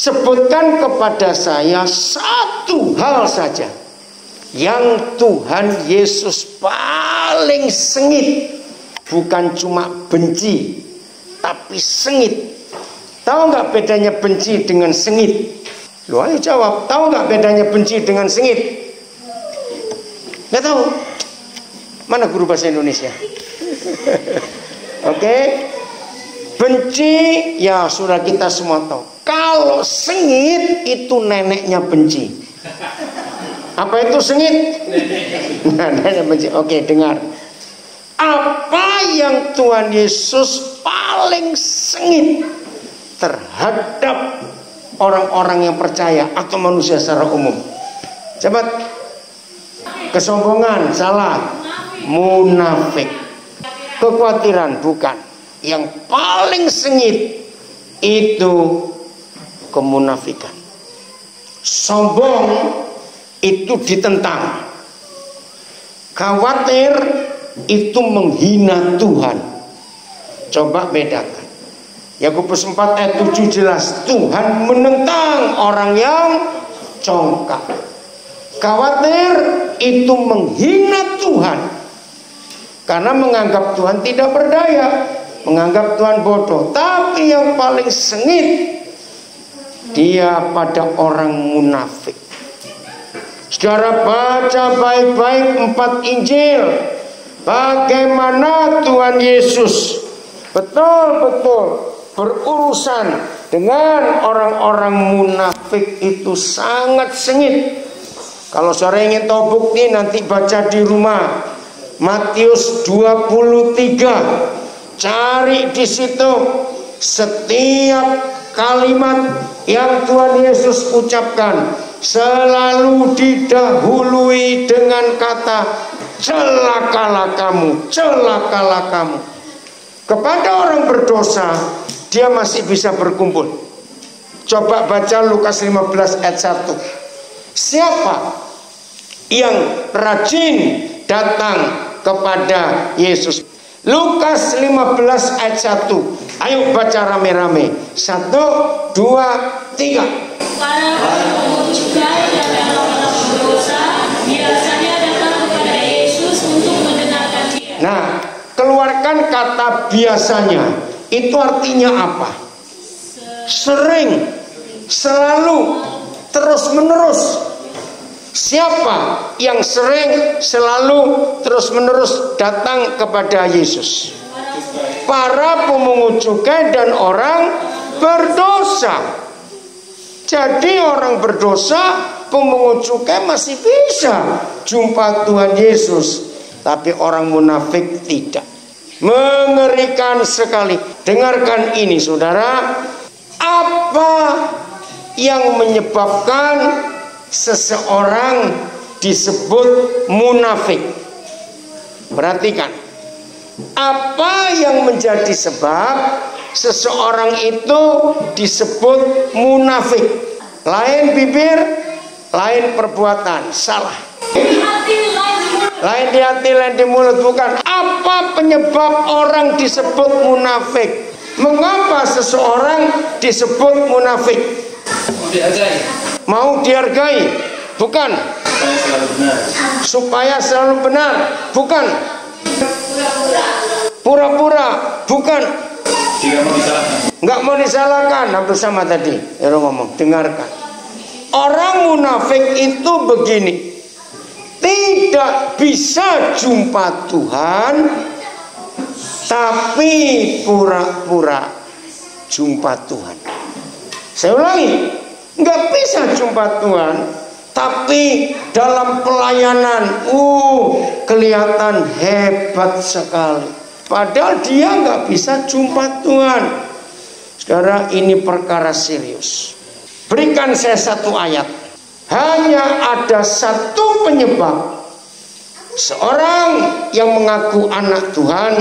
sebutkan kepada saya satu hal saja yang Tuhan Yesus paling sengit. Bukan cuma benci, tapi sengit. Tahu nggak bedanya benci dengan sengit? Loh, ayo jawab. Tahu nggak bedanya benci dengan sengit? Nggak tahu. Mana guru bahasa Indonesia? Oke. Benci, ya sudah kita semua tahu. Kalau sengit itu neneknya benci. Apa itu sengit? Nah, nenek benci. Oke, dengar. Apa yang Tuhan Yesus paling sengit terhadap orang-orang yang percaya atau manusia secara umum? Coba. Kesombongan, salah. Munafik. Kekhawatiran, bukan. Yang paling sengit itu kemunafikan. Sombong itu ditentang. Khawatir itu menghina Tuhan. Coba bedakan. Yakobus 4 ayat 7 jelas, Tuhan menentang orang yang congkak. Khawatir itu menghina Tuhan, karena menganggap Tuhan tidak berdaya, menganggap Tuhan bodoh. Tapi yang paling sengit dia pada orang munafik. Saudara baca baik-baik 4 Injil, bagaimana Tuhan Yesus betul-betul berurusan dengan orang-orang munafik itu sangat sengit. Kalau saudara ingin tahu bukti, nanti baca di rumah Matius 23. Cari di situ setiap kalimat yang Tuhan Yesus ucapkan selalu didahului dengan kata celakalah kamu, celakalah kamu. Kepada orang berdosa dia masih bisa berkumpul. Coba baca Lukas 15 ayat 1. Siapa yang rajin datang kepada Yesus? Lukas 15 ayat 1. Ayo baca rame-rame. 1, 2, 3. Para pemungut cukai dan orang-orang berdosa biasanya datang kepada Yesus untuk mendengarkan Dia. Nah, keluarkan kata biasanya. Itu artinya apa? Sering, selalu, terus-menerus. Siapa yang sering, selalu, terus-menerus datang kepada Yesus? Para pemungut cukai dan orang berdosa. Jadi orang berdosa, pemungut cukai masih bisa jumpa Tuhan Yesus, tapi orang munafik tidak. Mengerikan sekali. Dengarkan ini saudara. Apa yang menyebabkan seseorang disebut munafik? Perhatikan. Apa yang menjadi sebab seseorang itu disebut munafik? Lain bibir, lain perbuatan. Salah. Lain di hati, lain di mulut. Bukan. Apa penyebab orang disebut munafik? Mengapa seseorang disebut munafik? Mau dihargai? Bukan. Supaya selalu benar? Bukan. Pura-pura? Bukan. Nggak mau disalahkan. Hampir sama tadi Ero ngomong. Dengarkan. Orang munafik itu begini. Tidak bisa jumpa Tuhan, tapi pura-pura jumpa Tuhan. Saya ulangi. Nggak bisa jumpa Tuhan, tapi dalam pelayanan kelihatan hebat sekali. Padahal dia nggak bisa jumpa Tuhan. Saudara, ini perkara serius. Berikan saya satu ayat. Hanya ada satu penyebab seorang yang mengaku anak Tuhan,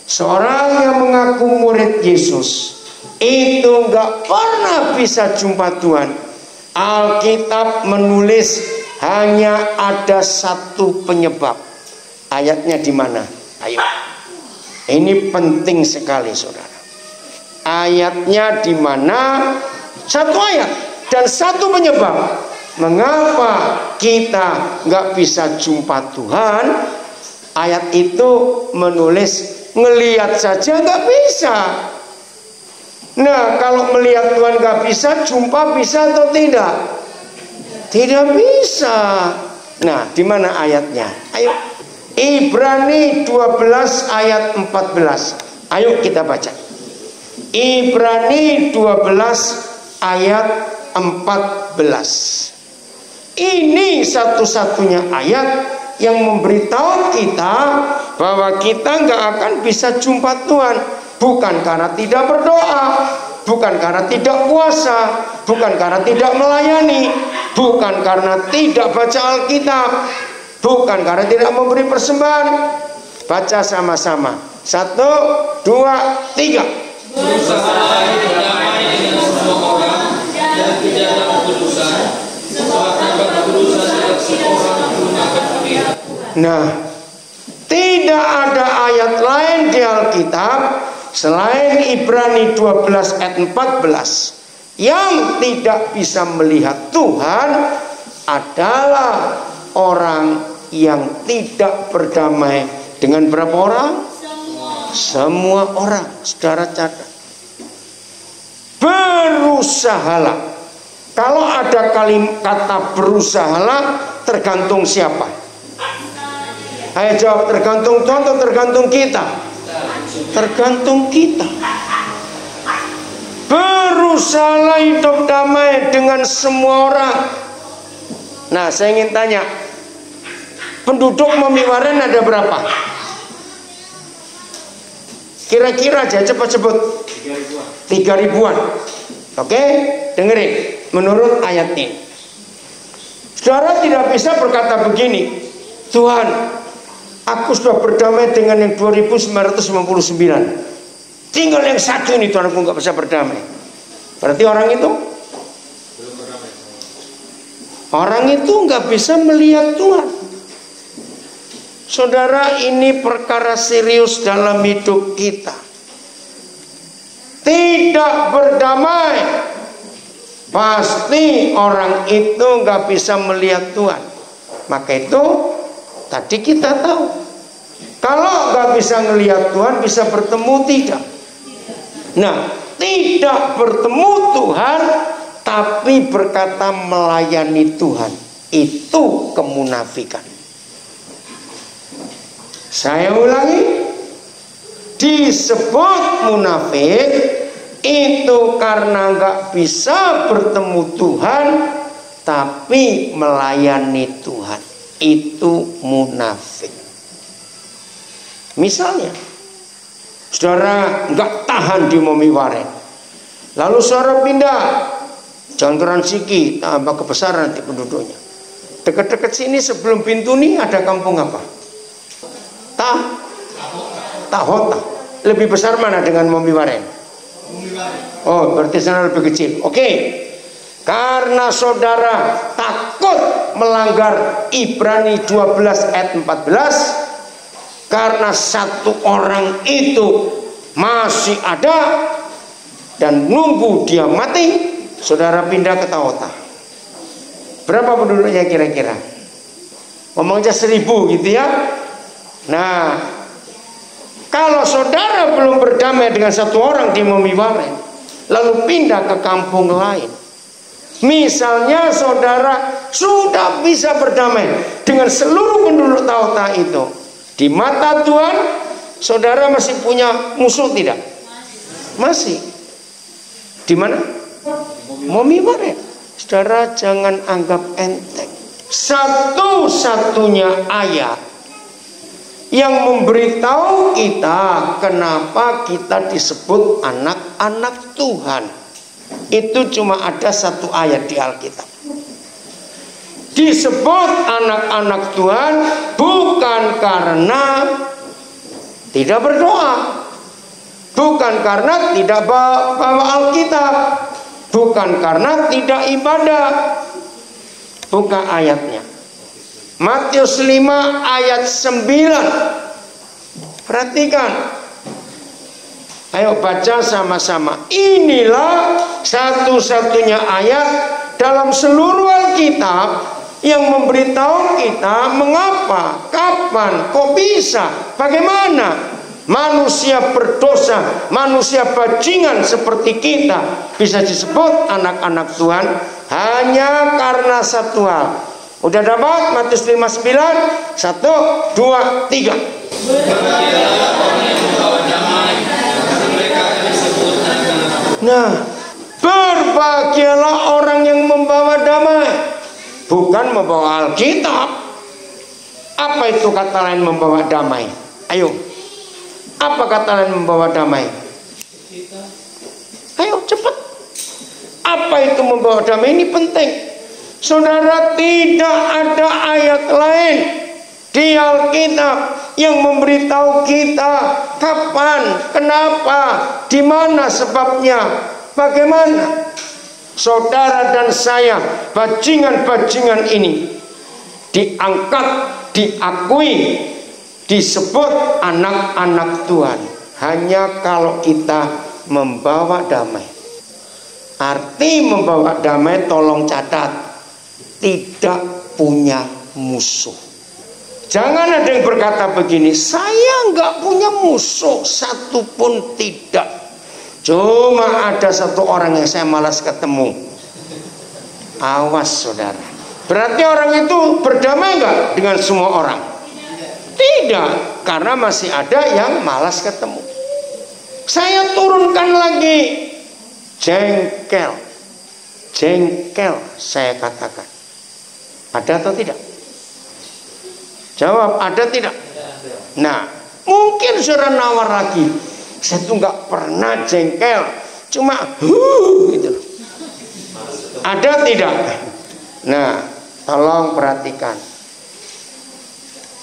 seorang yang mengaku murid Yesus, itu nggak pernah bisa jumpa Tuhan. Alkitab menulis hanya ada satu penyebab. Ayatnya di mana? Ayo. Ini penting sekali, saudara. Ayatnya di mana? Satu ayat dan satu penyebab mengapa kita nggak bisa jumpa Tuhan. Ayat itu menulis ngelihat saja nggak bisa. Nah, kalau melihat Tuhan nggak bisa, jumpa bisa atau tidak? Tidak bisa. Nah, di mana ayatnya? Ayo, Ibrani 12 ayat 14. Ayo kita baca. Ibrani 12 ayat 14. Ini satu-satunya ayat yang memberitahu kita bahwa kita nggak akan bisa jumpa Tuhan. Bukan karena tidak berdoa, bukan karena tidak puasa, bukan karena tidak melayani, bukan karena tidak baca Alkitab, bukan karena tidak memberi persembahan. Baca sama-sama. 1, 2, 3. Berusahalah berdamai dengan semua orang dan tidak dalam kedudukan, sebab tanpa kedudukan tidak seorang pun akan melihat. Nah, tidak ada ayat lain di Alkitab selain Ibrani 12 ayat 14 yang tidak bisa melihat Tuhan adalah orang yang tidak berdamai dengan berapa orang? Semua orang. Saudara catat. Berusahalah. Kalau ada kata berusahalah, tergantung siapa? Ayo jawab, tergantung Tuhan atau tergantung kita? Tergantung kita. Berusahalah hidup damai dengan semua orang. Nah, saya ingin tanya, penduduk Momiwaren ada berapa? Kira-kira aja, cepat sebut. 3.000-an. Oke, dengerin. Menurut ayat ini, saudara tidak bisa berkata begini, Tuhan, aku sudah berdamai dengan yang 2.999. Tinggal yang satu ini Tuhan, aku nggak bisa berdamai. Berarti orang itu nggak bisa melihat Tuhan. Saudara, ini perkara serius dalam hidup kita. Tidak berdamai, pasti orang itu nggak bisa melihat Tuhan. Maka itu tadi kita tahu, kalau nggak bisa melihat Tuhan, bisa bertemu tidak? Nah, tidak bertemu Tuhan tapi berkata melayani Tuhan, itu kemunafikan. Saya ulangi, disebut munafik itu karena nggak bisa bertemu Tuhan tapi melayani Tuhan, itu munafik. Misalnya, saudara nggak tahan di Momiwaren, lalu saudara pindah Jangkauan Siki, tambah kebesaran nanti penduduknya. Dekat-dekat sini sebelum pintu nih ada kampung apa? Tahota. Lebih besar mana dengan Momiwaren? Oh, berarti sana lebih kecil. Oke. Karena saudara takut melanggar Ibrani 12 ayat 14, karena satu orang itu masih ada dan nunggu dia mati, saudara pindah ke Tahota. Berapa penduduknya kira-kira? Ngomongnya 1.000 gitu ya. Nah, kalau saudara belum berdamai dengan satu orang di Momiwaren, lalu pindah ke kampung lain, misalnya saudara sudah bisa berdamai dengan seluruh penduduk Tahota itu, di mata Tuhan saudara masih punya musuh tidak? Masih. Di mana? Momiwaren. Saudara jangan anggap enteng. Satu-satunya ayat yang memberitahu kita kenapa kita disebut anak-anak Tuhan, itu cuma ada satu ayat di Alkitab. Disebut anak-anak Tuhan bukan karena tidak berdoa, bukan karena tidak bawa Alkitab, bukan karena tidak ibadah. Buka ayatnya. Matius 5 ayat 9. Perhatikan. Ayo baca sama-sama. Inilah satu-satunya ayat dalam seluruh Alkitab yang memberitahu kita mengapa, kapan, kok bisa, bagaimana manusia berdosa, manusia bajingan seperti kita bisa disebut anak-anak Tuhan hanya karena satu hal. Udah dapat Matius 5:9? 1, 2, 3. Nah, berbahagialah orang yang membawa damai, bukan membawa Alkitab. Apa itu kata lain membawa damai? Ayo, apa kata lain membawa damai? Ayo cepat. Apa itu membawa damai? Ini penting. Saudara, tidak ada ayat lain di Alkitab yang memberitahu kita kapan, kenapa, di mana sebabnya, bagaimana. Saudara dan saya, bajingan-bajingan ini diangkat, diakui, disebut anak-anak Tuhan hanya kalau kita membawa damai. Arti membawa damai, tolong catat, tidak punya musuh. Jangan ada yang berkata begini, saya nggak punya musuh satu pun, tidak. Cuma ada satu orang yang saya malas ketemu. Awas saudara. Berarti orang itu berdamai nggak dengan semua orang? Tidak, karena masih ada yang malas ketemu. Saya turunkan lagi, jengkel, jengkel saya katakan. Ada atau tidak? Jawab, ada tidak? Nah, mungkin saudara nawar lagi, saya tuh nggak pernah jengkel, cuma gitu. Ada tidak? Nah, tolong perhatikan.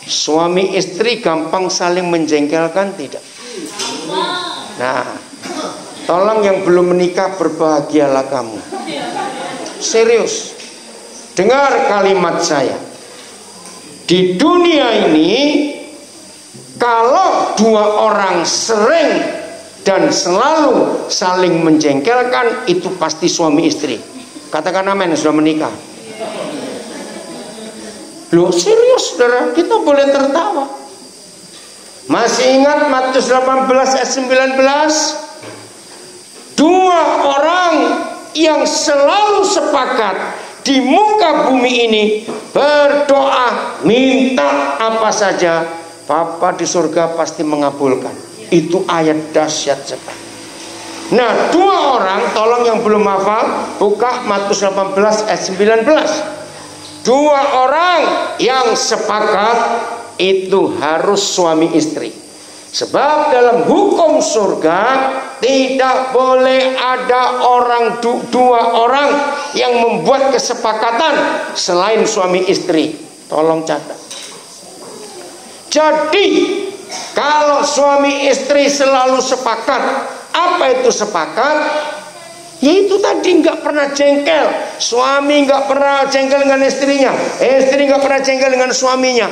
Suami istri gampang saling menjengkelkan tidak? Nah, tolong yang belum menikah, berbahagialah kamu. Serius. Dengar kalimat saya. Di dunia ini, kalau dua orang sering dan selalu saling menjengkelkan, itu pasti suami istri. Katakan amin, sudah menikah. Loh, serius saudara, kita boleh tertawa. Masih ingat Matius 18 ayat 19? Dua orang yang selalu sepakat di muka bumi ini berdoa, minta apa saja, Bapa di surga pasti mengabulkan. Itu ayat dahsyat sekali. Nah, dua orang, tolong yang belum hafal, buka Matius 18 ayat 19. Dua orang yang sepakat itu harus suami istri. Sebab dalam hukum surga tidak boleh ada dua orang yang membuat kesepakatan selain suami istri. Tolong catat. Jadi kalau suami istri selalu sepakat, apa itu sepakat? Yaitu tadi nggak pernah jengkel. Suami nggak pernah jengkel dengan istrinya, istri nggak pernah jengkel dengan suaminya.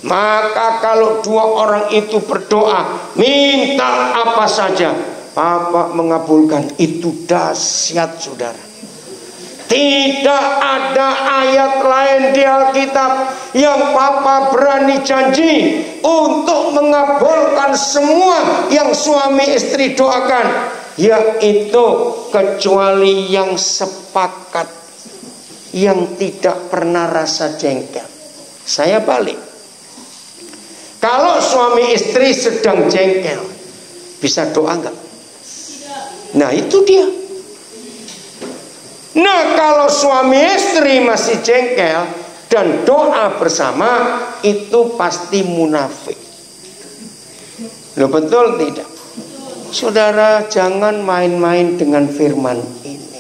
Maka kalau dua orang itu berdoa, minta apa saja, Bapa mengabulkan. Itu dahsyat saudara. Tidak ada ayat lain di Alkitab yang Papa berani janji untuk mengabulkan semua yang suami istri doakan, yaitu kecuali yang sepakat, yang tidak pernah rasa jengkel. Saya balik. Kalau suami istri sedang jengkel, bisa doa enggak? Nah, itu dia. Nah, kalau suami istri masih jengkel dan doa bersama, itu pasti munafik. Loh, betul tidak? Saudara, jangan main-main dengan firman ini.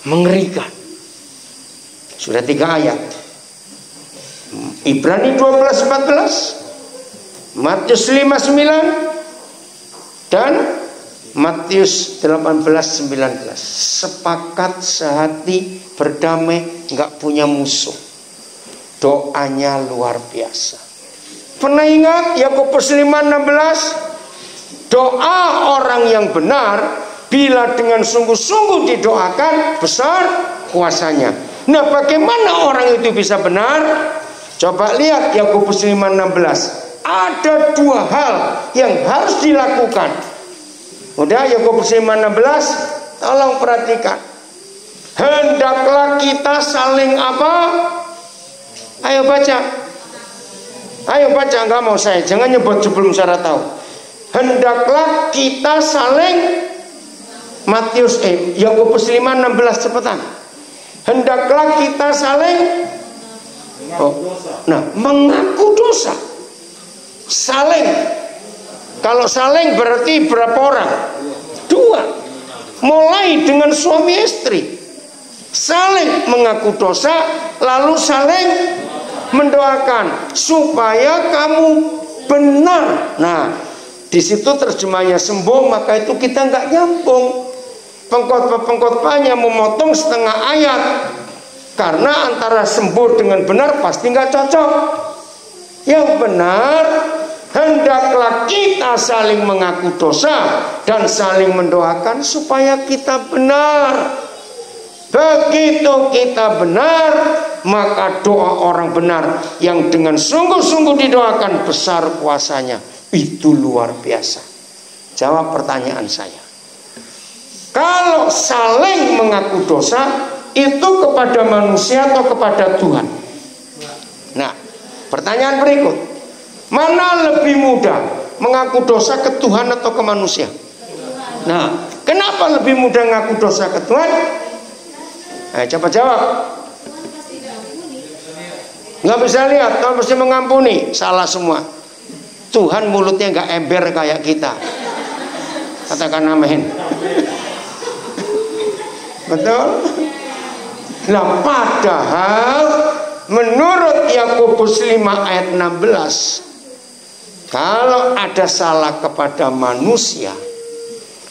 Mengerikan. Sudah 3 ayat. Ibrani 12:14, Matius 5:9, dan Matius 18:19. Sepakat sehati, berdamai, nggak punya musuh. Doanya luar biasa. Pernah ingat Yakobus 5:16? Doa orang yang benar bila dengan sungguh-sungguh didoakan, besar kuasanya. Nah, bagaimana orang itu bisa benar? Coba lihat Yakobus 5:16. Ada dua hal yang harus dilakukan. Udah, Yakobus 5:16, tolong perhatikan. Hendaklah kita saling apa? Ayo baca. Ayo baca, enggak mau saya. Jangan nyebut sebelum saya tahu. Hendaklah kita saling Yakobus 5:16 cepetan. Hendaklah kita saling mengaku dosa. Saling. Kalau saling berarti berapa orang? Dua. Mulai dengan suami istri. Saling mengaku dosa, lalu saling mendoakan supaya kamu benar. Nah, di situ terjemahnya sembuh, maka itu kita nggak nyambung. Pengkhotbah-pengkhotbahnya memotong setengah ayat karena antara sembuh dengan benar pasti nggak cocok. Yang benar, hendaklah kita saling mengaku dosa dan saling mendoakan supaya kita benar. Begitu kita benar, maka doa orang benar yang dengan sungguh-sungguh didoakan besar kuasanya. Itu luar biasa. Jawab pertanyaan saya. Kalau saling mengaku dosa, itu kepada manusia atau kepada Tuhan? Nah, pertanyaan berikut. Mana lebih mudah, mengaku dosa ke Tuhan atau ke manusia? Nah, kenapa lebih mudah mengaku dosa ke Tuhan? Coba jawab. Nggak bisa lihat, kalau mesti mengampuni. Salah semua. Tuhan mulutnya nggak ember kayak kita. Katakan amin. Betul? Nah, padahal menurut Yakobus 5 ayat 16, kalau ada salah kepada manusia,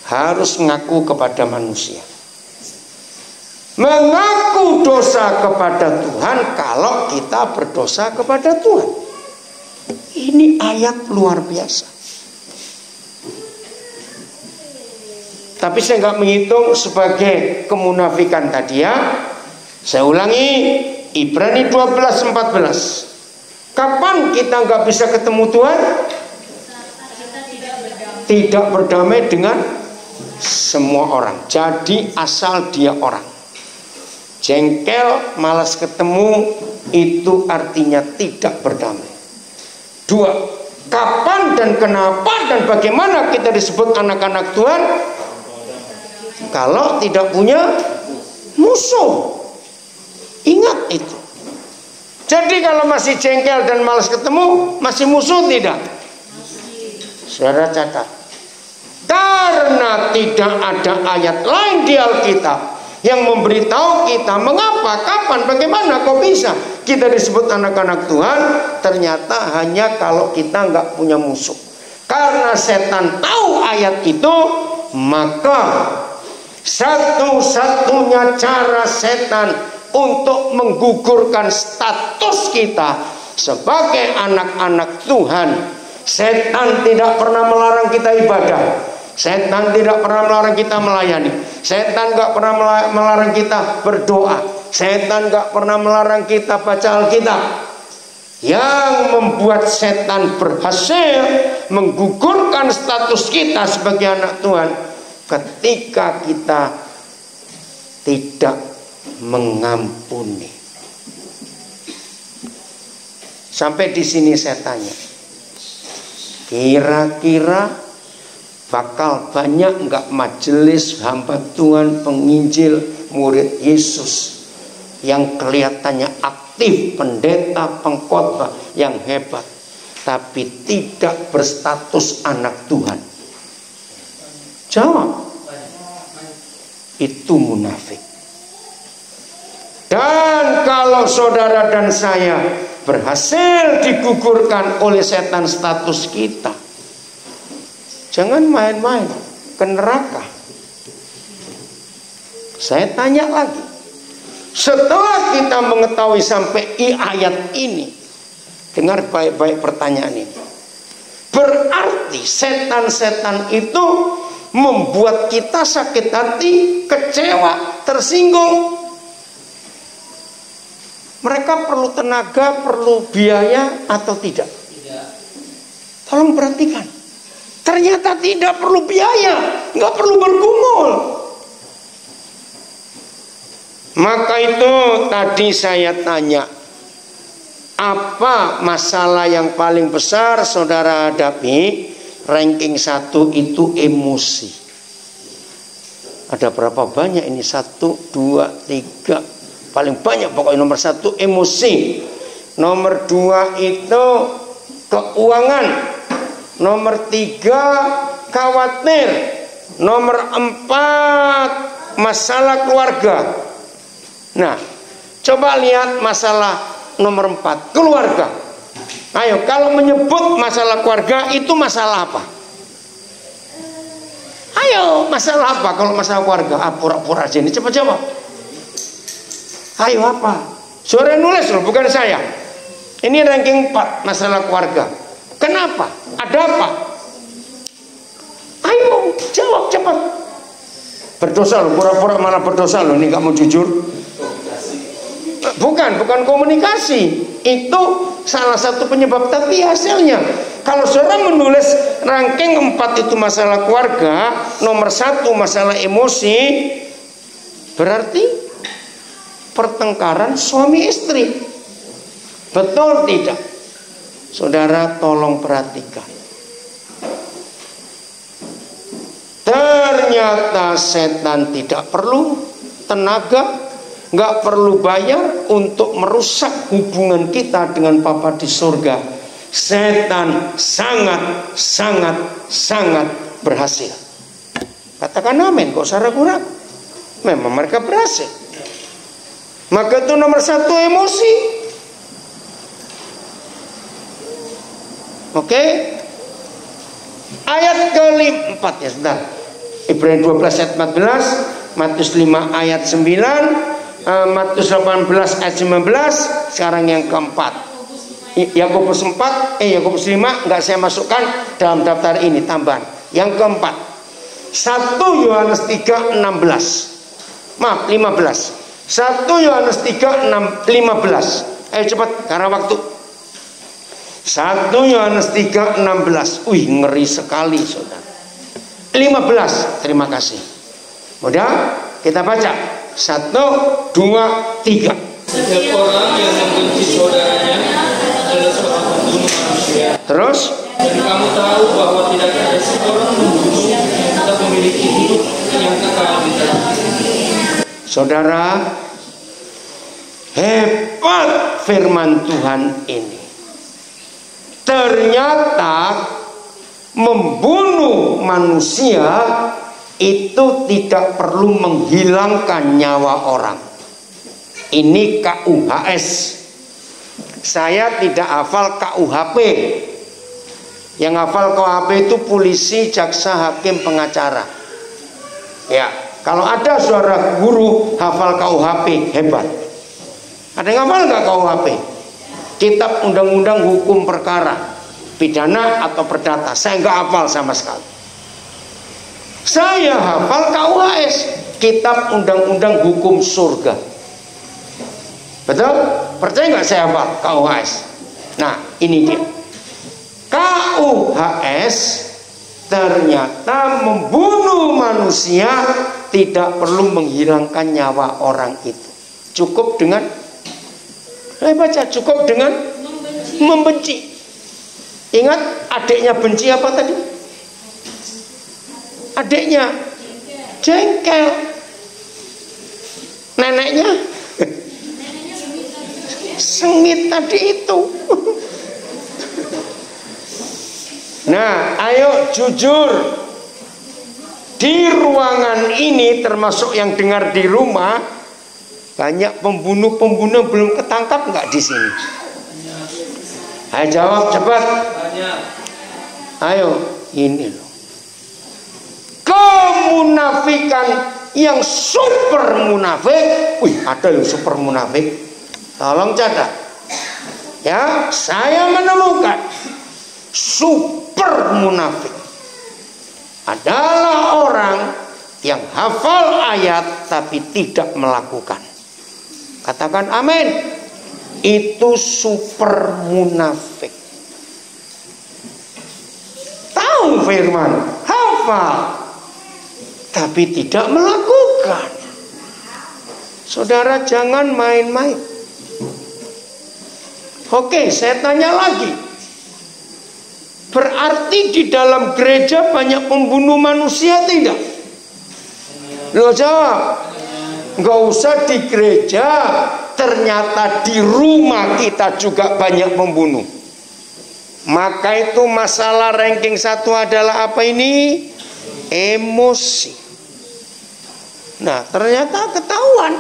harus ngaku kepada manusia. Mengaku dosa kepada Tuhan kalau kita berdosa kepada Tuhan. Ini ayat luar biasa. Tapi saya nggak menghitung sebagai kemunafikan tadi ya. Saya ulangi, Ibrani 12:14. Kapan kita nggak bisa ketemu Tuhan? Tidak berdamai dengan semua orang. Jadi asal dia orang. Jengkel, malas ketemu, itu artinya tidak berdamai. Dua, kapan dan kenapa dan bagaimana kita disebut anak-anak Tuhan? Kalau tidak punya musuh. Ingat itu. Jadi kalau masih jengkel dan malas ketemu, masih musuh tidak? Saudara catat. Karena tidak ada ayat lain di Alkitab yang memberitahu kita mengapa, kapan, bagaimana kok bisa kita disebut anak-anak Tuhan, ternyata hanya kalau kita nggak punya musuh. Karena setan tahu ayat itu, maka satu-satunya cara setan untuk menggugurkan status kita sebagai anak-anak Tuhan. Setan tidak pernah melarang kita ibadah. Setan tidak pernah melarang kita melayani. Setan gak pernah melarang kita berdoa. Setan gak pernah melarang kita baca Alkitab. Yang membuat setan berhasil menggugurkan status kita sebagai anak Tuhan, ketika kita tidak mengampuni. Sampai di sini saya tanya, kira-kira bakal banyak enggak majelis hamba Tuhan, penginjil, murid Yesus yang kelihatannya aktif, pendeta, pengkhotbah yang hebat, tapi tidak berstatus anak Tuhan? Jawab. Itu munafik. Dan kalau saudara dan saya berhasil digugurkan oleh setan status kita, jangan main-main ke neraka. Saya tanya lagi, setelah kita mengetahui sampai ayat ini, dengar baik-baik pertanyaan ini. Berarti hati. Setan-setan itu membuat kita sakit hati, kecewa, tersinggung. Mereka perlu tenaga, perlu biaya atau tidak? Tidak. Tolong perhatikan. Ternyata tidak perlu biaya, nggak perlu bergumul. Maka itu tadi saya tanya, apa masalah yang paling besar saudara hadapi? Ranking 1 itu emosi. Ada berapa banyak ini? 1, 2, 3. Paling banyak pokoknya nomor 1 emosi. Nomor 2 itu keuangan. Nomor 3 khawatir. Nomor 4 masalah keluarga. Nah, coba lihat masalah nomor 4, keluarga. Ayo, kalau menyebut masalah keluarga itu masalah apa? Ayo, masalah apa kalau masalah keluarga? Pura-pura aja ini, cepat jawab. Ayo apa? Suara nulis loh, bukan saya. Ini ranking 4 masalah keluarga. Kenapa? Ada apa? Ayo jawab cepat. Berdosa loh, pura-pura malah berdosa loh. Ini gak mau jujur. Bukan komunikasi. Itu salah satu penyebab, tapi hasilnya. Kalau saudara menulis ranking 4 itu masalah keluarga, nomor 1 masalah emosi, berarti pertengkaran suami istri. Betul tidak? Saudara tolong perhatikan. Ternyata setan tidak perlu tenaga, nggak perlu bayar untuk merusak hubungan kita dengan Bapa di surga. Setan sangat berhasil. Katakan amin, kok usah ragu-ragu. Memang mereka berhasil. Maka itu nomor 1 emosi. Oke. Ayat ke-4 ya sudah. Ibrani 12 ayat 14, Matius 5 ayat 9, Matius 18 ayat 19. Sekarang yang keempat, Yakobus 4, Yakobus 5 enggak saya masukkan dalam daftar ini, tambahan. Yang keempat, 1 Yohanes 3 16. Maaf, 15. 1 Yohanes 3 15. Ayo cepat karena waktu. 1 Yohanes 3 16. Wih, ngeri sekali saudara. 15. Terima kasih. Mudah kita baca. 1, 2, 3. Setiap orang yang membenci saudaranya adalah seorang pembunuh manusia. Terus? Dan kamu tahu bahwa tidak ada seorang pembunuh yang memiliki hidup yang kekal di dalam dirinya. Saudara, hebat firman Tuhan ini. Ternyata membunuh manusia itu tidak perlu menghilangkan nyawa orang. Ini KUHS. Saya tidak hafal KUHP. Yang hafal KUHP itu polisi, jaksa, hakim, pengacara. Ya, kalau ada saudara guru hafal KUHP, hebat. Ada yang hafal nggak KUHP? Kitab Undang-Undang Hukum Perkara Pidana atau Perdata. Saya nggak hafal sama sekali. Saya hafal KUHS, Kitab Undang-Undang Hukum Surga. Betul? Percaya nggak saya hafal KUHS? Nah, ini dia. KUHS ternyata membunuh manusia tidak perlu menghilangkan nyawa orang itu. Cukup dengan, baca, cukup dengan membenci. Ingat adiknya benci apa tadi? Adiknya jengkel. Neneknya sengit tadi itu. Nah, ayo jujur. Di ruangan ini termasuk yang dengar di rumah, banyak pembunuh-pembunuh belum ketangkap nggak di sini? Ayo jawab cepat. Ayo, ini loh. Kemunafikan yang super munafik. Wih, ada yang super munafik. Tolong catat. Ya, saya menemukan super munafik munafik adalah orang yang hafal ayat tapi tidak melakukan. Katakan amin. Itu super munafik. Tahu firman, hafal, tapi tidak melakukan. Saudara, jangan main-main. Oke, saya tanya lagi. Berarti di dalam gereja banyak pembunuh manusia tidak? Lo jawab. Nggak usah di gereja, ternyata di rumah kita juga banyak pembunuh. Maka itu masalah ranking 1 adalah apa ini? Emosi. Nah, ternyata ketahuan.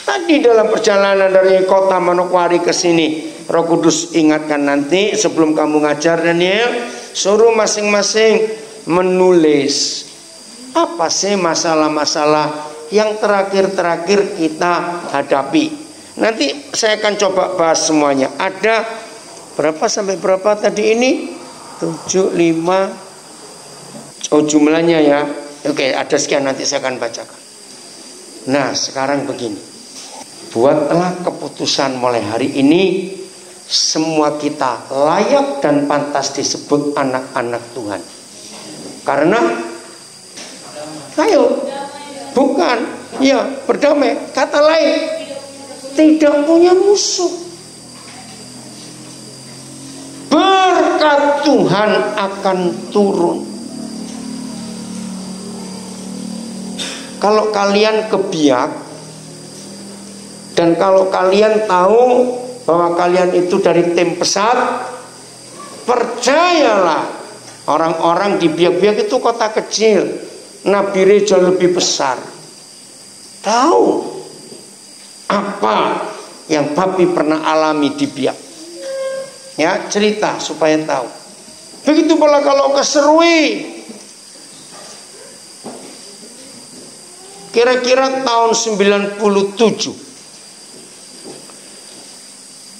Tadi dalam perjalanan dari kota Manokwari ke sini, Roh Kudus ingatkan nanti sebelum kamu ngajar Daniel, suruh masing-masing menulis apa sih masalah-masalah yang terakhir-terakhir kita hadapi. Nanti saya akan coba bahas semuanya. Ada berapa sampai berapa tadi ini? 7, 5. Oh, jumlahnya ya. Oke, ada sekian, nanti saya akan bacakan. Nah, sekarang begini. Buatlah keputusan mulai hari ini, semua kita layak dan pantas disebut anak-anak Tuhan. Karena ayo, bukan, ya berdamai. Kata lain, tidak punya musuh. Berkat Tuhan akan turun. Kalau kalian kebiak, dan kalau kalian tahu bahwa kalian itu dari tim pesat, percayalah, orang-orang di Biak-Biak itu kota kecil, Nabire jauh lebih besar. Tahu apa yang Papi pernah alami di Biak? Ya, cerita supaya tahu. Begitu pula kalau ke Serui. Kira-kira tahun 97.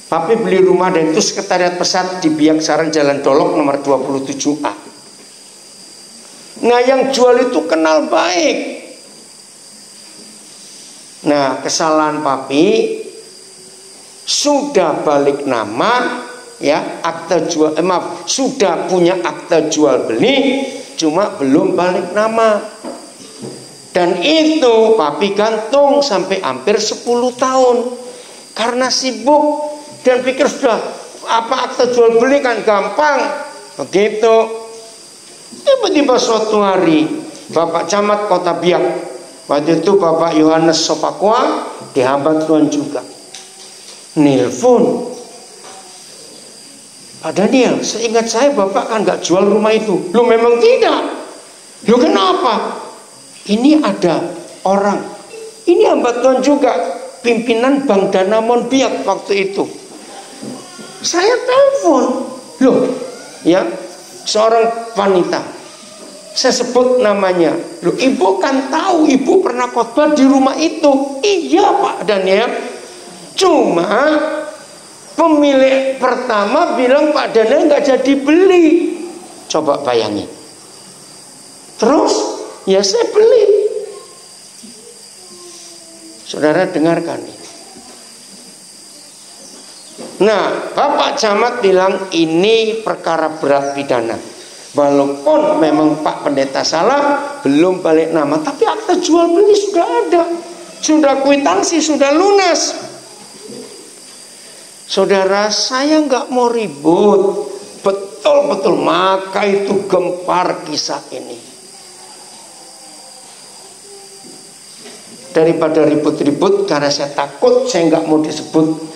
Papi beli rumah dan itu sekretariat pesat di Biak Sarang Jalan Dolok nomor 27A. Nah, yang jual itu kenal baik. Nah, kesalahan Papi sudah balik nama, ya, akta jual, sudah punya akta jual beli, cuma belum balik nama. Dan itu Papi gantung sampai hampir 10 tahun karena sibuk. Dan pikir sudah apa akta jual beli kan gampang. Begitu. Tiba-tiba suatu hari Bapak Camat Kota Biak, waktu itu Bapak Yohanes Sopakwa, dihambat Tuhan juga, nelpon, Pak Daniel, seingat saya Bapak kan gak jual rumah itu. Lu memang tidak. Lu kenapa? Ini ada orang, ini hambat Tuhan juga, pimpinan Bank Danamon Biak waktu itu. Saya telepon, loh, ya, seorang wanita, saya sebut namanya. Loh, ibu kan tahu, ibu pernah khotbah di rumah itu. Iya Pak Daniel. Cuma pemilik pertama bilang Pak Daniel nggak jadi beli. Coba bayangin. Terus, ya saya beli. Saudara dengarkan ini. Nah, Bapak Camat bilang ini perkara berat pidana. Walaupun memang Pak Pendeta salah, belum balik nama, tapi akta jual beli sudah ada, sudah kwitansi, sudah lunas. Saudara, saya nggak mau ribut, betul-betul, maka itu gempar kisah ini. Daripada ribut-ribut, karena saya takut saya nggak mau disebut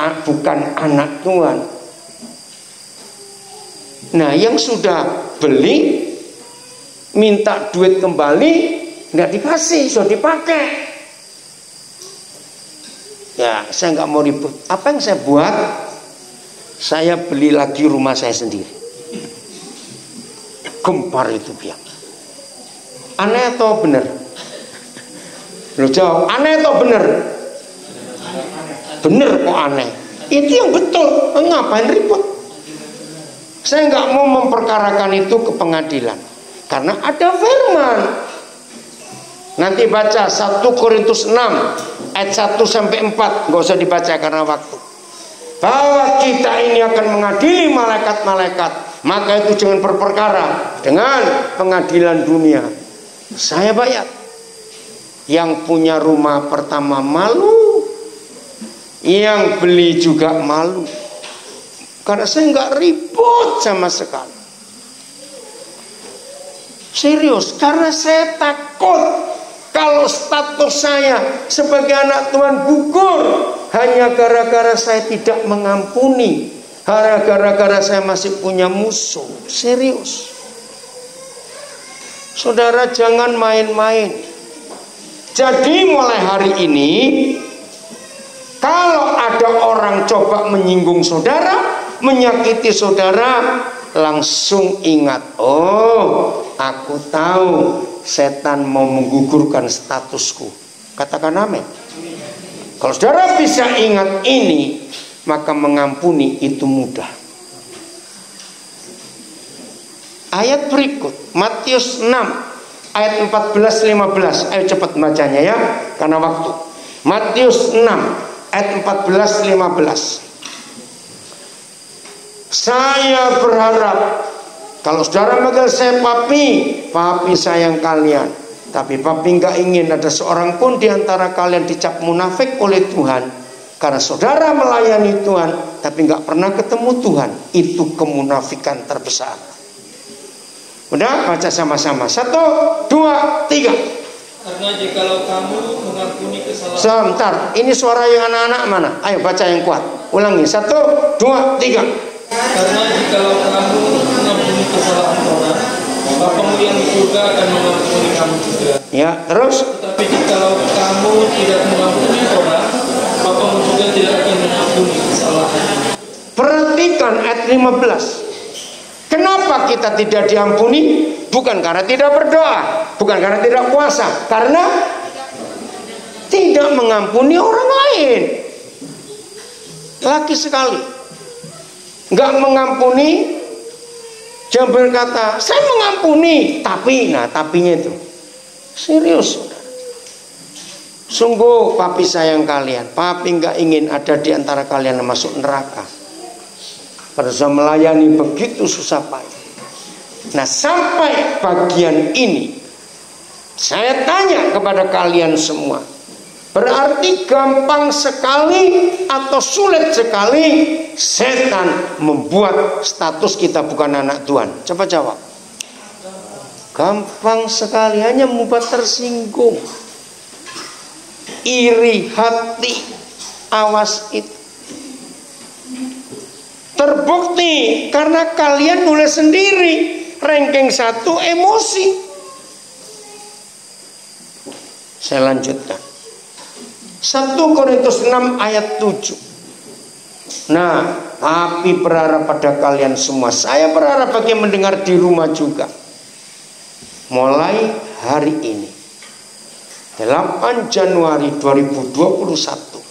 bukan anak Tuhan. Nah, yang sudah beli minta duit kembali, nggak dikasih, sudah dipakai. Ya, saya nggak mau ribut. Apa yang saya buat? Saya beli lagi rumah saya sendiri. Gempar itu Biak. Aneh atau benar? Lo jawab, aneh atau benar? Bener kok aneh. Itu yang betul. Ngapain ribut? Saya nggak mau memperkarakan itu ke pengadilan, karena ada firman. Nanti baca 1 Korintus 6 ayat 1 sampai 4, nggak usah dibaca karena waktu. Bahwa kita ini akan mengadili malaikat-malaikat, maka itu jangan berperkara dengan pengadilan dunia. Saya bayar. Yang punya rumah pertama malu, yang beli juga malu, karena saya nggak ribut sama sekali. Serius, karena saya takut kalau status saya sebagai anak Tuhan gugur hanya gara-gara saya tidak mengampuni, hanya gara-gara saya masih punya musuh. Serius, saudara, jangan main-main. Jadi mulai hari ini, kalau ada orang coba menyinggung saudara, menyakiti saudara, langsung ingat, oh, aku tahu setan mau menggugurkan statusku. Katakan amin. Kalau saudara bisa ingat ini, maka mengampuni itu mudah. Ayat berikut, Matius 6 ayat 14-15. Ayo cepat bacanya ya, karena waktu. Matius 6 ayat 14-15. Saya berharap kalau saudara manggil saya papi, papi sayang kalian. Tapi papi nggak ingin ada seorang pun di antara kalian dicap munafik oleh Tuhan, karena saudara melayani Tuhan tapi nggak pernah ketemu Tuhan. Itu kemunafikan terbesar. Udah, baca sama-sama. 1, 2, 3. Karena jikalau kamu mengampuni kesalahan. Sebentar, ini suara yang anak-anak mana? Ayo baca yang kuat. Ulangi. 1, 2, 3. Karena jikalau kamu mengampuni kesalahan orang, Bapamu yang di surga akan mengampuni kamu juga. Ya, terus. Tetapi jikalau kamu tidak mengampuni orang, Bapamu juga tidak akan mengampuni kesalahan. Perhatikan ayat 15. Kenapa kita tidak diampuni? Bukan karena tidak berdoa, bukan karena tidak puasa, karena tidak mengampuni orang lain. Lagi sekali, nggak mengampuni, jangan berkata saya mengampuni, tapi, nah tapinya itu serius. Sungguh papi sayang kalian, papi nggak ingin ada di antara kalian yang masuk neraka. Pada saat melayani begitu susah payah. Nah, sampai bagian ini saya tanya kepada kalian semua, berarti gampang sekali atau sulit sekali setan membuat status kita bukan anak Tuhan? Coba jawab. Gampang sekali, hanya membuat tersinggung, iri hati. Awas itu. Terbukti karena kalian nulis sendiri ranking 1 emosi. Saya lanjutkan. 1 Korintus 6 ayat 7. Nah, papi berharap pada kalian semua. Saya berharap bagi yang mendengar di rumah juga. Mulai hari ini 8 Januari 2021,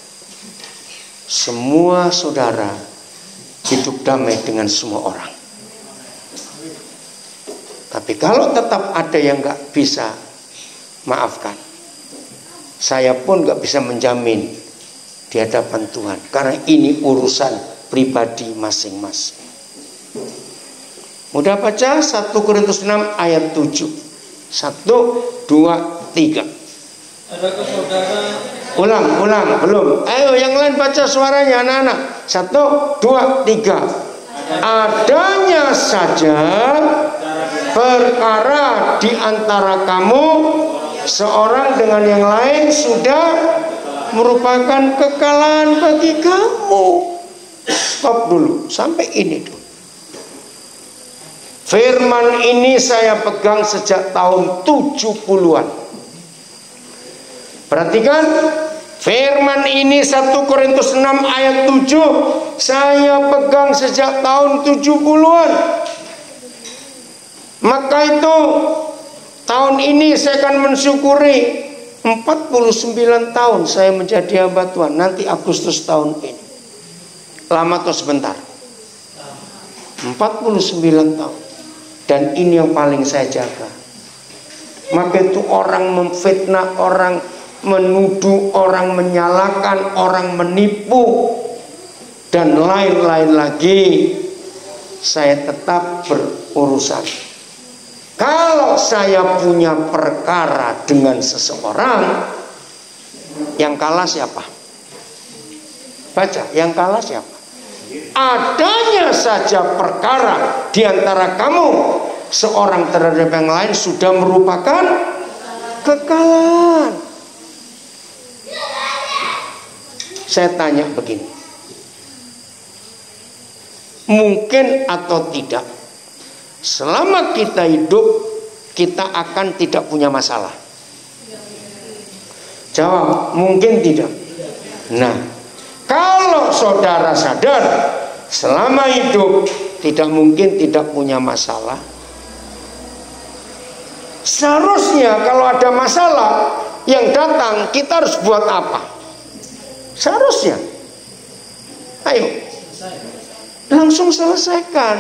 semua saudara hidup damai dengan semua orang. Tapi kalau tetap ada yang nggak bisa, maafkan. Saya pun nggak bisa menjamin di hadapan Tuhan, karena ini urusan pribadi masing-masing. Mudah baca 1 Korintus 6 ayat 7. 1, 2, 3. Adakah saudara? Ulang, belum. Ayo yang lain baca suaranya anak-anak. 1, 2, 3. Adanya saja perkara di antara kamu, seorang dengan yang lain sudah merupakan kekalahan bagi kamu. Stop dulu, sampai ini dulu. Firman ini saya pegang sejak tahun 70-an. Perhatikan, firman ini 1 Korintus 6 ayat 7 saya pegang sejak tahun 70-an. Maka itu tahun ini saya akan mensyukuri 49 tahun saya menjadi hamba Tuhan. Nanti Agustus tahun ini. Lama atau sebentar? 49 tahun. Dan ini yang paling saya jaga. Maka itu orang memfitnah, orang menuduh, orang menyalahkan, orang menipu, dan lain-lain lagi, saya tetap berurusan. Kalau saya punya perkara dengan seseorang, yang kalah siapa? Baca, yang kalah siapa? Adanya saja perkara di antara kamu seorang terhadap yang lain sudah merupakan kekalahan. Saya tanya begini, mungkin atau tidak, selama kita hidup kita akan tidak punya masalah? Jawab, mungkin tidak. Nah, kalau saudara sadar selama hidup tidak mungkin tidak punya masalah, seharusnya kalau ada masalah yang datang, kita harus buat apa? Seharusnya, ayo langsung selesaikan.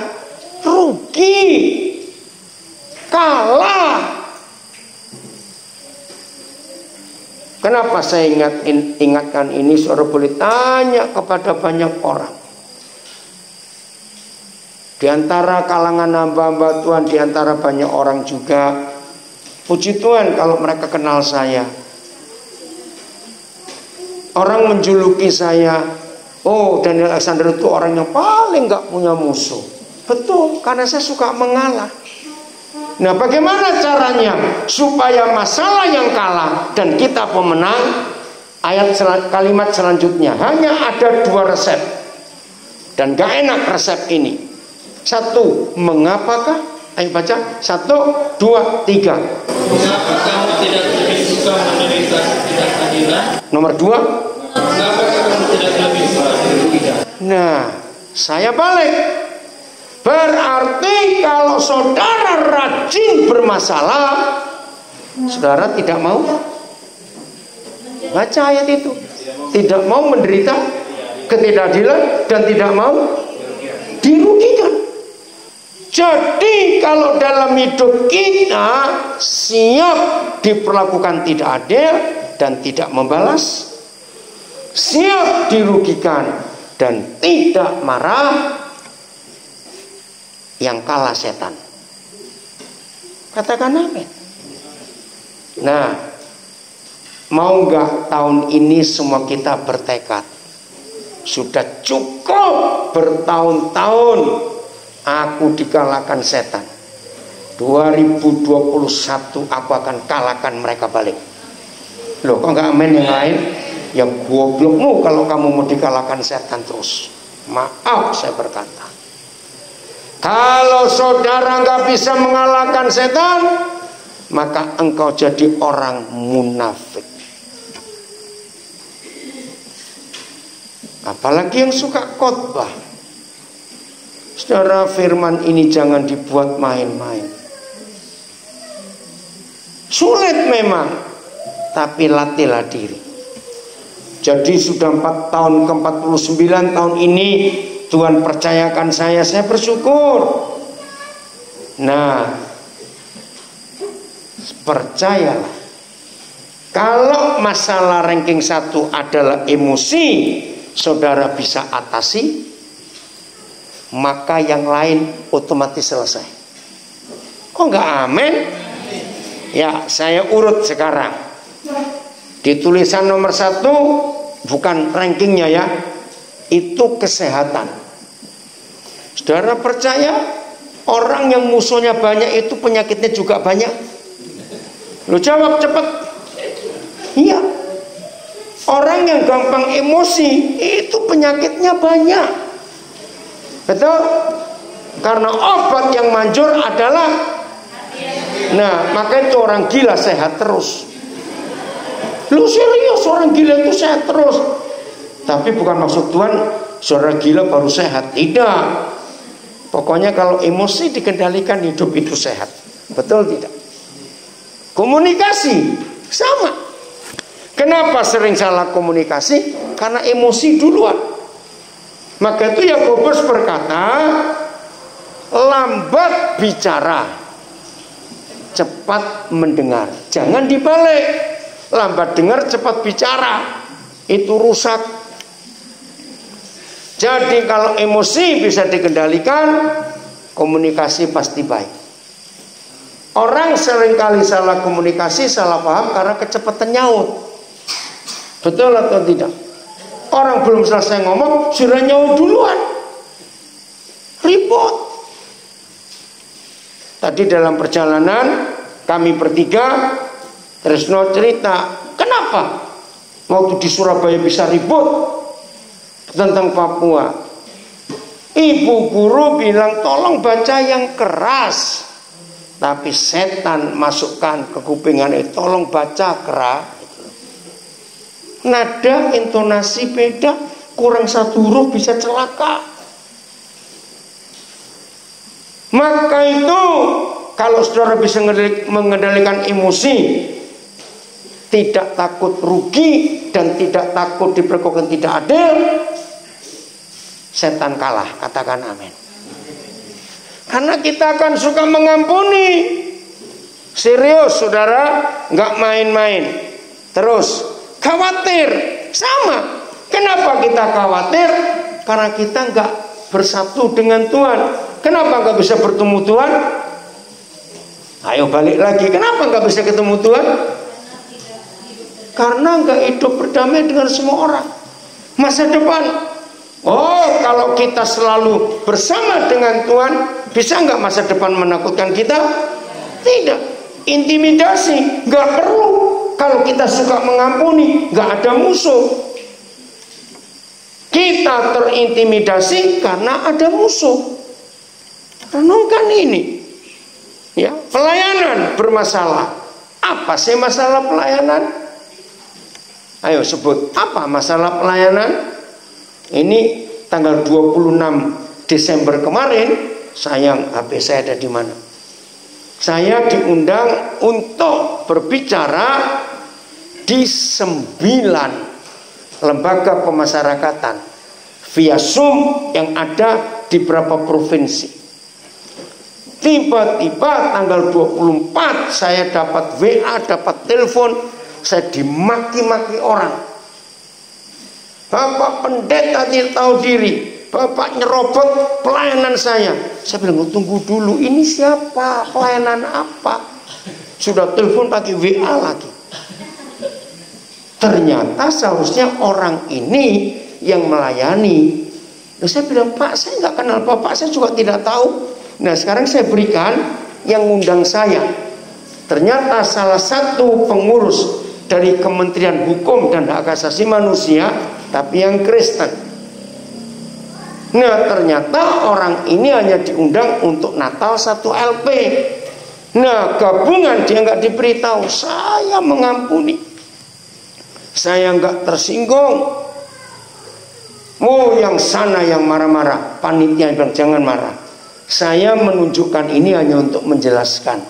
Rugi, kalah. Kenapa saya ingatkan ini? Saudara boleh tanya kepada banyak orang. Di antara kalangan hamba-hamba Tuhan, di antara banyak orang juga, puji Tuhan kalau mereka kenal saya. Orang menjuluki saya, oh Daniel Alexander itu orang yang paling gak punya musuh. Betul, karena saya suka mengalah. Nah, bagaimana caranya supaya masalah yang kalah dan kita pemenang? Kalimat selanjutnya, hanya ada 2 resep. Dan gak enak resep ini. 1, mengapakah? Ayo baca, 1, 2, 3. Mengapa kamu tidak lebih suka menderita ketidakadilan? Nomor 2, mengapa kamu tidak lebih suka menderita? nah, saya balik. Berarti kalau saudara rajin bermasalah, saudara tidak mau baca ayat itu, tidak mau menderita ketidakadilan dan tidak mau dirugikan. Jadi kalau dalam hidup kita siap diperlakukan tidak adil dan tidak membalas, siap dirugikan dan tidak marah, yang kalah setan. Katakan amin. Nah, mau nggak tahun ini semua kita bertekad, sudah cukup bertahun-tahun aku dikalahkan setan. 2021 aku akan kalahkan mereka balik. Loh, kok nggak amin yang lain? Yang goblokmu kalau kamu mau dikalahkan setan terus. Maaf saya berkata, kalau saudara nggak bisa mengalahkan setan, maka engkau jadi orang munafik. Apalagi yang suka khotbah. Saudara, firman ini jangan dibuat main-main. Sulit memang, tapi latihlah diri. Jadi sudah 4 tahun ke 49 tahun ini Tuhan percayakan saya bersyukur. Nah, percayalah, kalau masalah ranking 1 adalah emosi, saudara bisa atasi, maka yang lain otomatis selesai. Kok nggak amin? Ya, saya urut sekarang. Di tulisan nomor 1, bukan rankingnya ya, itu kesehatan. Saudara percaya orang yang musuhnya banyak itu penyakitnya juga banyak? Lu jawab cepat. Iya. Orang yang gampang emosi itu penyakitnya banyak. Betul? Karena obat yang manjur adalah, nah, maka itu orang gila sehat terus. Lu serius, orang gila itu sehat terus? Tapi bukan maksud Tuhan saudara gila baru sehat. Tidak. Pokoknya kalau emosi dikendalikan, hidup itu sehat. Betul tidak? Komunikasi sama. Kenapa sering salah komunikasi? Karena emosi duluan. Maka itu Yakobus berkata, lambat bicara, cepat mendengar. Jangan dibalik, lambat dengar, cepat bicara. Itu rusak. Jadi kalau emosi bisa dikendalikan, komunikasi pasti baik. Orang seringkali salah komunikasi, salah paham karena kecepatan nyaut. Betul atau tidak? Orang belum selesai ngomong sudah nyaut duluan. Ribut. Tadi dalam perjalanan kami bertiga, Tresno cerita, kenapa waktu di Surabaya bisa ribut tentang Papua. Ibu guru bilang tolong baca yang keras, tapi setan masukkan ke kupingannya, tolong baca keras. Nada, intonasi beda, kurang satu huruf bisa celaka. Maka itu kalau saudara bisa mengendalikan emosi, tidak takut rugi dan tidak takut diperlakukan tidak adil, setan kalah. Katakan amin. Karena kita akan suka mengampuni. Serius saudara, nggak main-main. Terus khawatir, sama. Kenapa kita khawatir? Karena kita nggak bersatu dengan Tuhan. Kenapa nggak bisa bertemu Tuhan? Ayo balik lagi. Kenapa nggak bisa ketemu Tuhan? Karena nggak hidup berdamai dengan semua orang. Masa depan. Oh, kalau kita selalu bersama dengan Tuhan, bisa nggak masa depan menakutkan kita? Tidak. Intimidasi nggak perlu. Kalau kita suka mengampuni, nggak ada musuh. Kita terintimidasi karena ada musuh. Renungkan ini. Ya, pelayanan bermasalah. Apa sih masalah pelayanan? Ayo sebut, apa masalah pelayanan? Ini tanggal 26 Desember kemarin, sayang HP saya ada di mana? Saya diundang untuk berbicara di 9 lembaga pemasyarakatan via Zoom yang ada di beberapa provinsi. Tiba-tiba tanggal 24 saya dapat WA, dapat telepon, saya dimaki-maki orang. Bapak pendeta tidak tahu diri, Bapak nyerobot pelayanan saya. Saya bilang, tunggu dulu, ini siapa? Pelayanan apa? Sudah telepon pakai WA lagi. Ternyata seharusnya orang ini yang melayani. Lalu saya bilang, Pak, saya nggak kenal Bapak, saya juga tidak tahu. Nah sekarang saya berikan yang ngundang saya. Ternyata salah satu pengurus dari Kementerian Hukum dan Hak Asasi Manusia, tapi yang Kristen. Nah ternyata orang ini hanya diundang untuk Natal 1 LP. Nah gabungan dia nggak diberitahu. Saya mengampuni, saya nggak tersinggung. Oh yang sana yang marah-marah, panitia bilang jangan marah. Saya menunjukkan ini hanya untuk menjelaskan.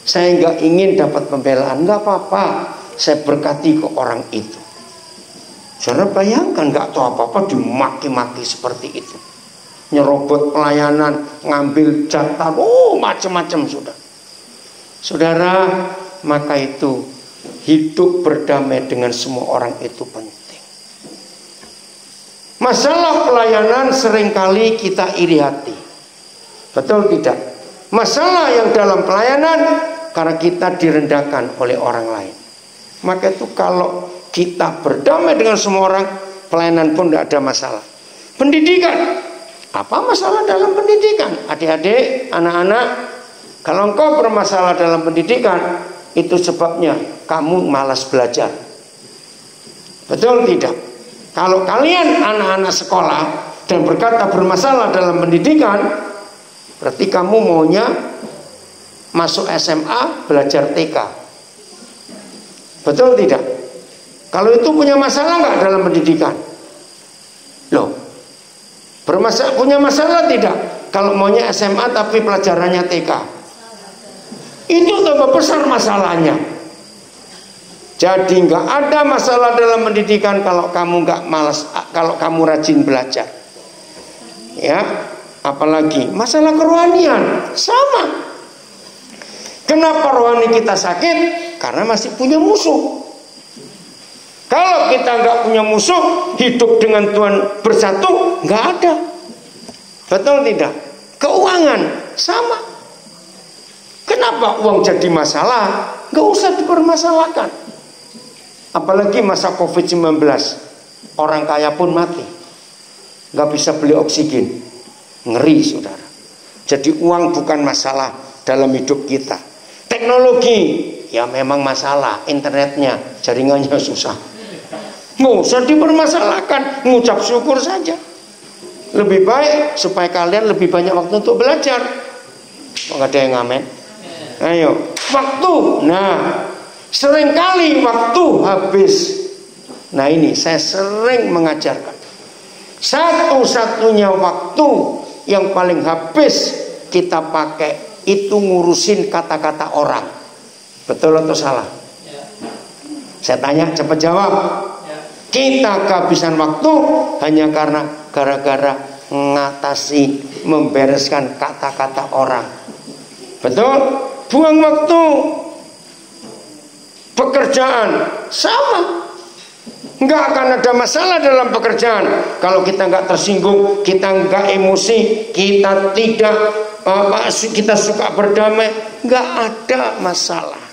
Saya nggak ingin dapat pembelaan, nggak apa-apa. Saya berkati ke orang itu. Saudara bayangkan, nggak tahu apa-apa dimaki-maki seperti itu. Nyerobot pelayanan, ngambil jatah, macam-macam sudah. Saudara, maka itu hidup berdamai dengan semua orang itu penting. Masalah pelayanan seringkali kita iri hati. Betul tidak? Masalah yang dalam pelayanan karena kita direndahkan oleh orang lain. Maka itu kalau kita berdamai dengan semua orang, pelayanan pun tidak ada masalah. Pendidikan, apa masalah dalam pendidikan? Adik-adik, anak-anak, kalau engkau bermasalah dalam pendidikan, itu sebabnya kamu malas belajar. Betul tidak? Kalau kalian anak-anak sekolah dan berkata bermasalah dalam pendidikan, berarti kamu maunya masuk SMA belajar TK. Betul tidak? Kalau itu punya masalah nggak dalam pendidikan? Loh, punya masalah tidak? Kalau maunya SMA tapi pelajarannya TK, itu tambah besar masalahnya. Jadi nggak ada masalah dalam pendidikan kalau kamu nggak malas, kalau kamu rajin belajar. Ya. Apalagi masalah kerohanian sama. Kenapa rohani kita sakit? Karena masih punya musuh. Kalau kita nggak punya musuh, hidup dengan Tuhan bersatu, nggak ada. Betul tidak? Keuangan sama. Kenapa uang jadi masalah? Nggak usah dipermasalahkan. Apalagi masa COVID-19, orang kaya pun mati, nggak bisa beli oksigen, ngeri saudara. Jadi uang bukan masalah dalam hidup kita. Teknologi ya memang masalah, internetnya, jaringannya susah. Nggak usah dipermasalahkan, ngucap syukur saja. Lebih baik supaya kalian lebih banyak waktu untuk belajar. Nggak ada yang ngamen. Ayo, waktu. Nah, seringkali waktu habis. Nah ini saya sering mengajarkan. Satu-satunya waktu yang paling habis kita pakai itu ngurusin kata-kata orang. Betul atau salah? Saya tanya, cepat jawab. Kita kehabisan waktu hanya karena gara-gara mengatasi, membereskan kata-kata orang. Betul? Buang waktu. Pekerjaan sama. Nggak akan ada masalah dalam pekerjaan kalau kita nggak tersinggung, kita nggak emosi, kita tidak kita suka berdamai, nggak ada masalah.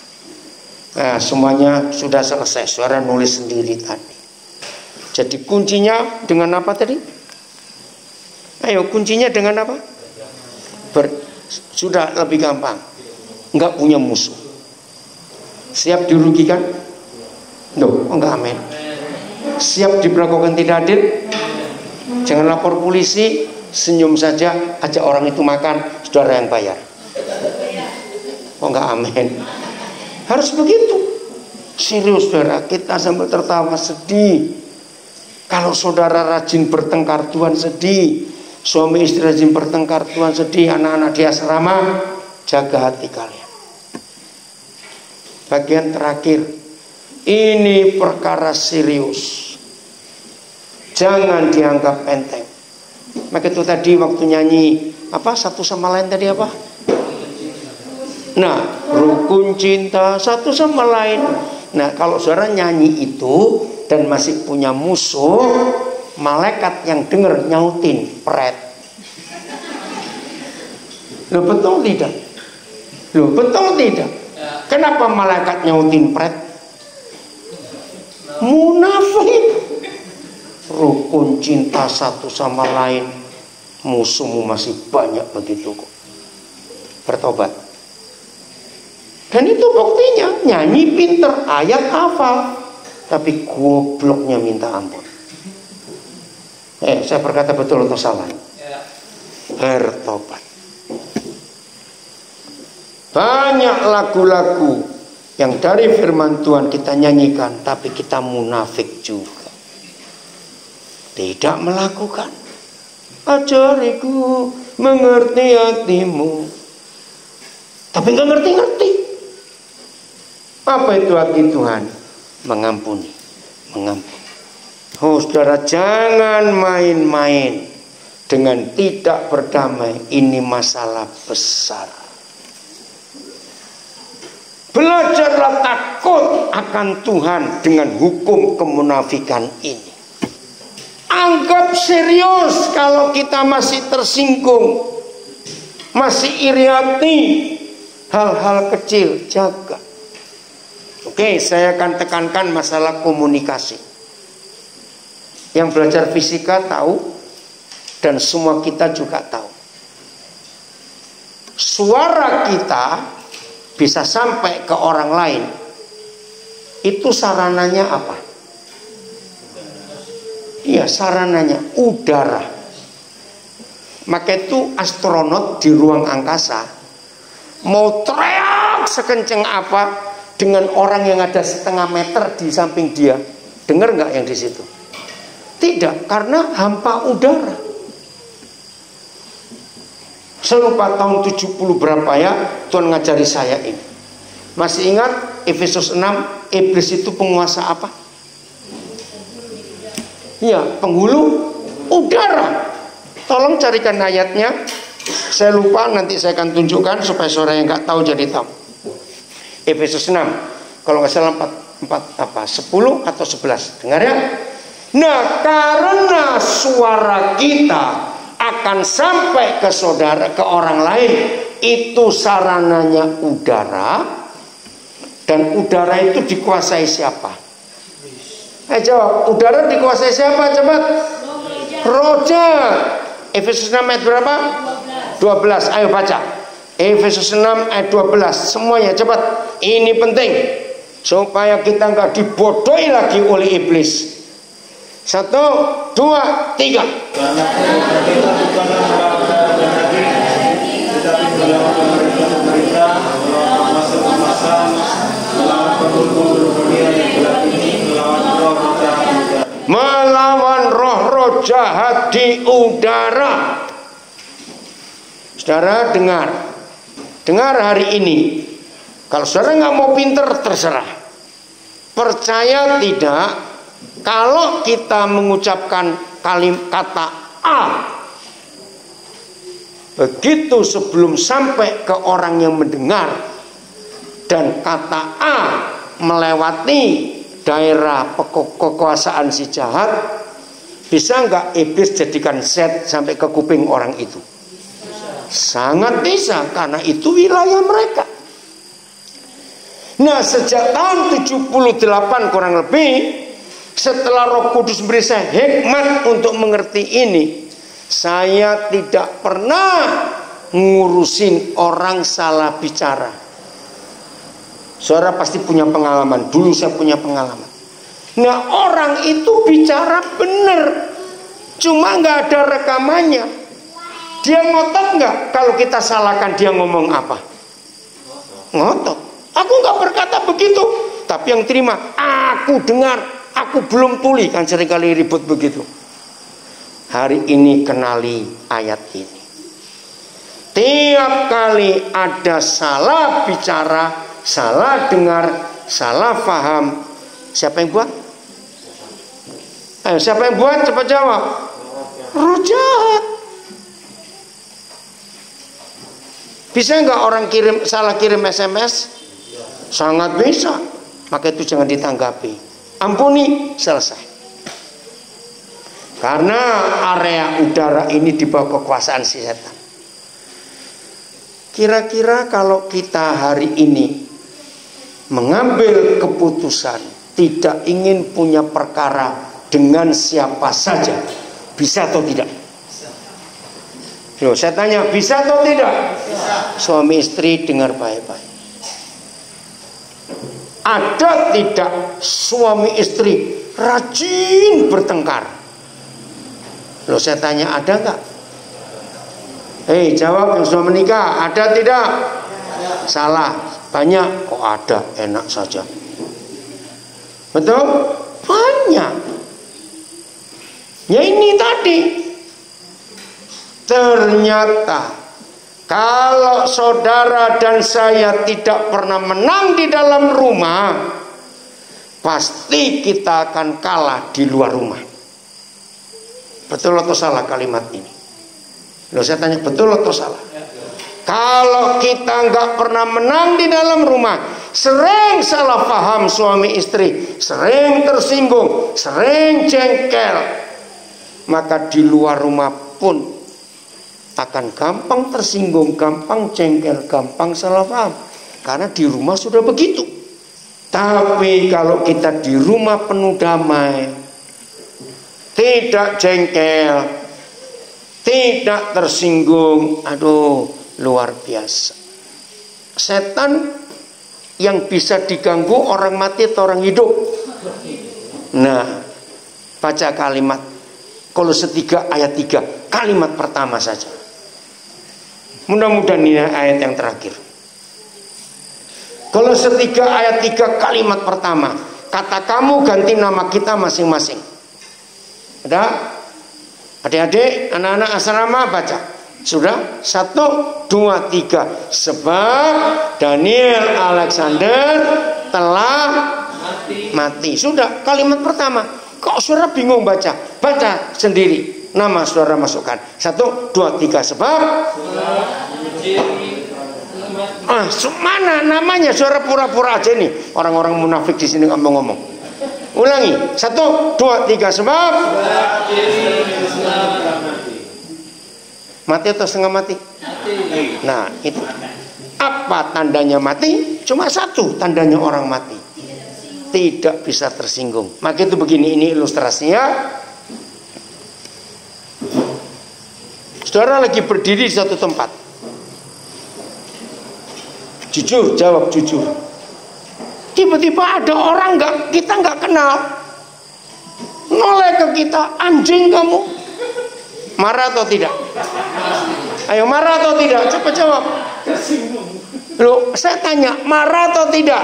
Nah, semuanya sudah selesai. Saudara nulis sendiri tadi. Jadi kuncinya dengan apa tadi? Ayo, kuncinya dengan apa? Sudah lebih gampang. Nggak punya musuh. Siap dirugikan? Loh, enggak, amin. Siap diperlakukan tidak adil? Jangan lapor polisi, senyum saja, ajak orang itu makan, saudara yang bayar. Oh enggak, amin. Harus begitu. Serius saudara, kita sambil tertawa sedih. Kalau saudara rajin bertengkar, Tuhan sedih. Suami istri rajin bertengkar, Tuhan sedih. Anak-anak di asrama, jaga hati kalian. Bagian terakhir, ini perkara serius. Jangan dianggap enteng. Maka itu tadi waktu nyanyi apa satu sama lain tadi apa? Nah, rukun cinta satu sama lain. Nah, kalau saudara nyanyi itu dan masih punya musuh, malaikat yang dengar nyautin pret. Loh, betul tidak? Loh, betul tidak? Kenapa malaikat nyautin pret? Munafik. Rukun cinta satu sama lain, musuhmu masih banyak begitu kok. Bertobat. Dan itu buktinya, nyanyi pinter, ayat hafal, tapi gobloknya minta ampun. Saya berkata betul atau salah? Bertobat. Banyak lagu-lagu yang dari firman Tuhan kita nyanyikan, tapi kita munafik juga. Tidak melakukan. Ajariku mengerti hatimu, tapi nggak ngerti-ngerti. Apa itu hati Tuhan? Mengampuni, mengampuni. Oh saudara, jangan main-main dengan tidak berdamai. Ini masalah besar. Belajarlah takut akan Tuhan dengan hukum kemunafikan ini. Anggap serius kalau kita masih tersinggung, masih iri hati, hal-hal kecil jaga. Oke, saya akan tekankan masalah komunikasi. Yang belajar fisika tahu, dan semua kita juga tahu. Suara kita bisa sampai ke orang lain. Itu sarananya apa? Iya, sarananya udara. Maka itu astronot di ruang angkasa mau teriak sekencang apa dengan orang yang ada setengah meter di samping dia, dengar nggak yang di situ? Tidak, karena hampa udara. Saya lupa tahun 70 berapa ya Tuhan ngajari saya ini. Masih ingat Efesus 6, iblis itu penguasa apa? Ya, penghulu udara. Tolong carikan ayatnya. Saya lupa, nanti saya akan tunjukkan supaya saudara yang nggak tahu jadi tahu. Efesus 6, kalau nggak salah 10 atau 11. Dengar ya. Nah, karena suara kita akan sampai ke saudara, ke orang lain, itu sarananya udara, dan udara itu dikuasai siapa? Jawab, udara dikuasai siapa? Cepat. Roh jahat. Efesus 6 ayat berapa? 12. Ayo baca. Efesus 6 ayat 12. Semuanya cepat. Ini penting supaya kita nggak dibodohi lagi oleh iblis. 1, 2, 3. Karena kita bukanlah melawan daging, tetapi melawan pemerintah, melawan masa-masa, melawan penduduk dunia yang gelap ini, melawan roh jahat di udara. Melawan roh-roh jahat di udara. Saudara dengar hari ini. Kalau saudara nggak mau pinter, terserah. Percaya tidak? Kalau kita mengucapkan kata A, begitu sebelum sampai ke orang yang mendengar, dan kata A melewati daerah kekuasaan si jahat, bisa nggak iblis jadikan set sampai ke kuping orang itu? Sangat bisa, karena itu wilayah mereka. Nah, sejak tahun 78 kurang lebih, setelah Roh Kudus beri saya hikmat untuk mengerti ini, saya tidak pernah ngurusin orang salah bicara. Saudara pasti punya pengalaman. Dulu saya punya pengalaman. Nah, orang itu bicara benar, cuma nggak ada rekamannya. Dia ngotot nggak kalau kita salahkan dia ngomong apa? Ngotot. Aku nggak berkata begitu, tapi yang terima aku dengar. Aku belum tuli, kan seringkali ribut begitu. Hari ini kenali ayat ini. Tiap kali ada salah bicara, salah dengar, salah paham, siapa yang buat? Ayo, siapa yang buat? Cepat jawab. Roh jahat. Bisa nggak orang salah kirim SMS? Sangat bisa. Maka itu jangan ditanggapi. Ampuni, selesai. Karena area udara ini di bawah kekuasaan si setan. Kira-kira kalau kita hari ini mengambil keputusan tidak ingin punya perkara dengan siapa saja, bisa atau tidak? Loh, saya tanya, bisa atau tidak? Bisa. Suami istri dengar baik-baik. Ada tidak suami istri rajin bertengkar? Loh, saya tanya, ada nggak? Hei, jawab yang sudah menikah, ada tidak? Ada. Salah, banyak. Kok ada, enak saja. Betul? Banyak. Ya ini tadi. Ternyata kalau saudara dan saya tidak pernah menang di dalam rumah, pasti kita akan kalah di luar rumah. Betul atau salah kalimat ini? Loh, saya tanya, betul atau salah? Kalau kita nggak pernah menang di dalam rumah, sering salah paham suami istri, sering tersinggung, sering jengkel, maka di luar rumah pun akan gampang tersinggung, gampang jengkel, gampang salah paham. Karena di rumah sudah begitu. Tapi kalau kita di rumah penuh damai, tidak jengkel, tidak tersinggung, aduh, luar biasa. Setan yang bisa diganggu orang mati atau orang hidup. Nah, baca kalimat Kolose 3 ayat 3, kalimat pertama saja. Mudah-mudahan ini ayat yang terakhir. Kolose 3 ayat 3 kalimat pertama. Kata kamu ganti nama kita masing-masing. Ada? Adik-adik, anak-anak asrama baca. Sudah? 1, 2, 3. Sebab Daniel Alexander telah mati. Sudah, kalimat pertama. Kok saudara bingung baca? Baca sendiri. Nama saudara masukkan. 1, 2, 3 sebab. Mana namanya? Saudara pura-pura aja nih. Orang-orang munafik di sini ngomong-ngomong. Ulangi. 1, 2, 3 sebab. Mati atau setengah mati? Nah itu. Apa tandanya mati? Cuma satu tandanya orang mati. Tidak bisa tersinggung. Maka itu begini, ini ilustrasinya. Saudara lagi berdiri di satu tempat. Jujur, jawab jujur. Tiba-tiba ada orang kita nggak kenal, noleh ke kita, anjing kamu. Marah atau tidak? Ayo marah atau tidak? Cepat jawab. Loh, saya tanya, marah atau tidak?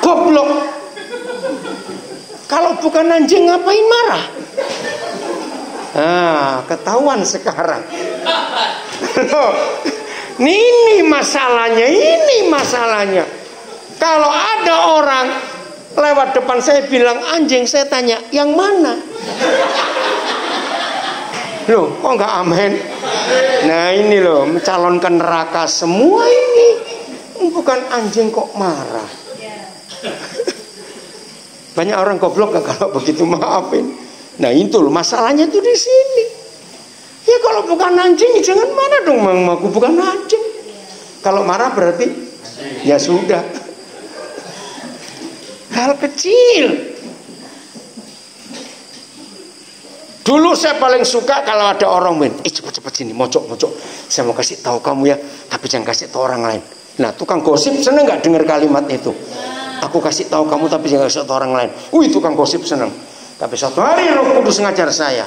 Goblok. Kalau bukan anjing ngapain marah? Nah, ketahuan sekarang. Loh, ini masalahnya. Kalau ada orang lewat depan saya bilang anjing, saya tanya, yang mana? Loh, kok nggak amin? Nah ini loh, mencalonkan neraka semua ini. Bukan anjing kok marah. Banyak orang goblok gak kalau begitu, maafin. Nah itu loh, masalahnya tuh di sini. Ya kalau bukan anjing, jangan marah dong, aku bukan anjing. Kalau marah berarti ya sudah. Hal kecil. Dulu saya paling suka kalau ada orang main, cepet-cepet sini, mocok. Saya mau kasih tahu kamu ya, tapi jangan kasih tahu orang lain. Nah, tukang gosip seneng nggak dengar kalimat itu? Aku kasih tahu kamu, tapi jangan kasih tahu orang lain. Tukang gosip seneng. Tapi suatu hari Roh Kudus ngajar saya,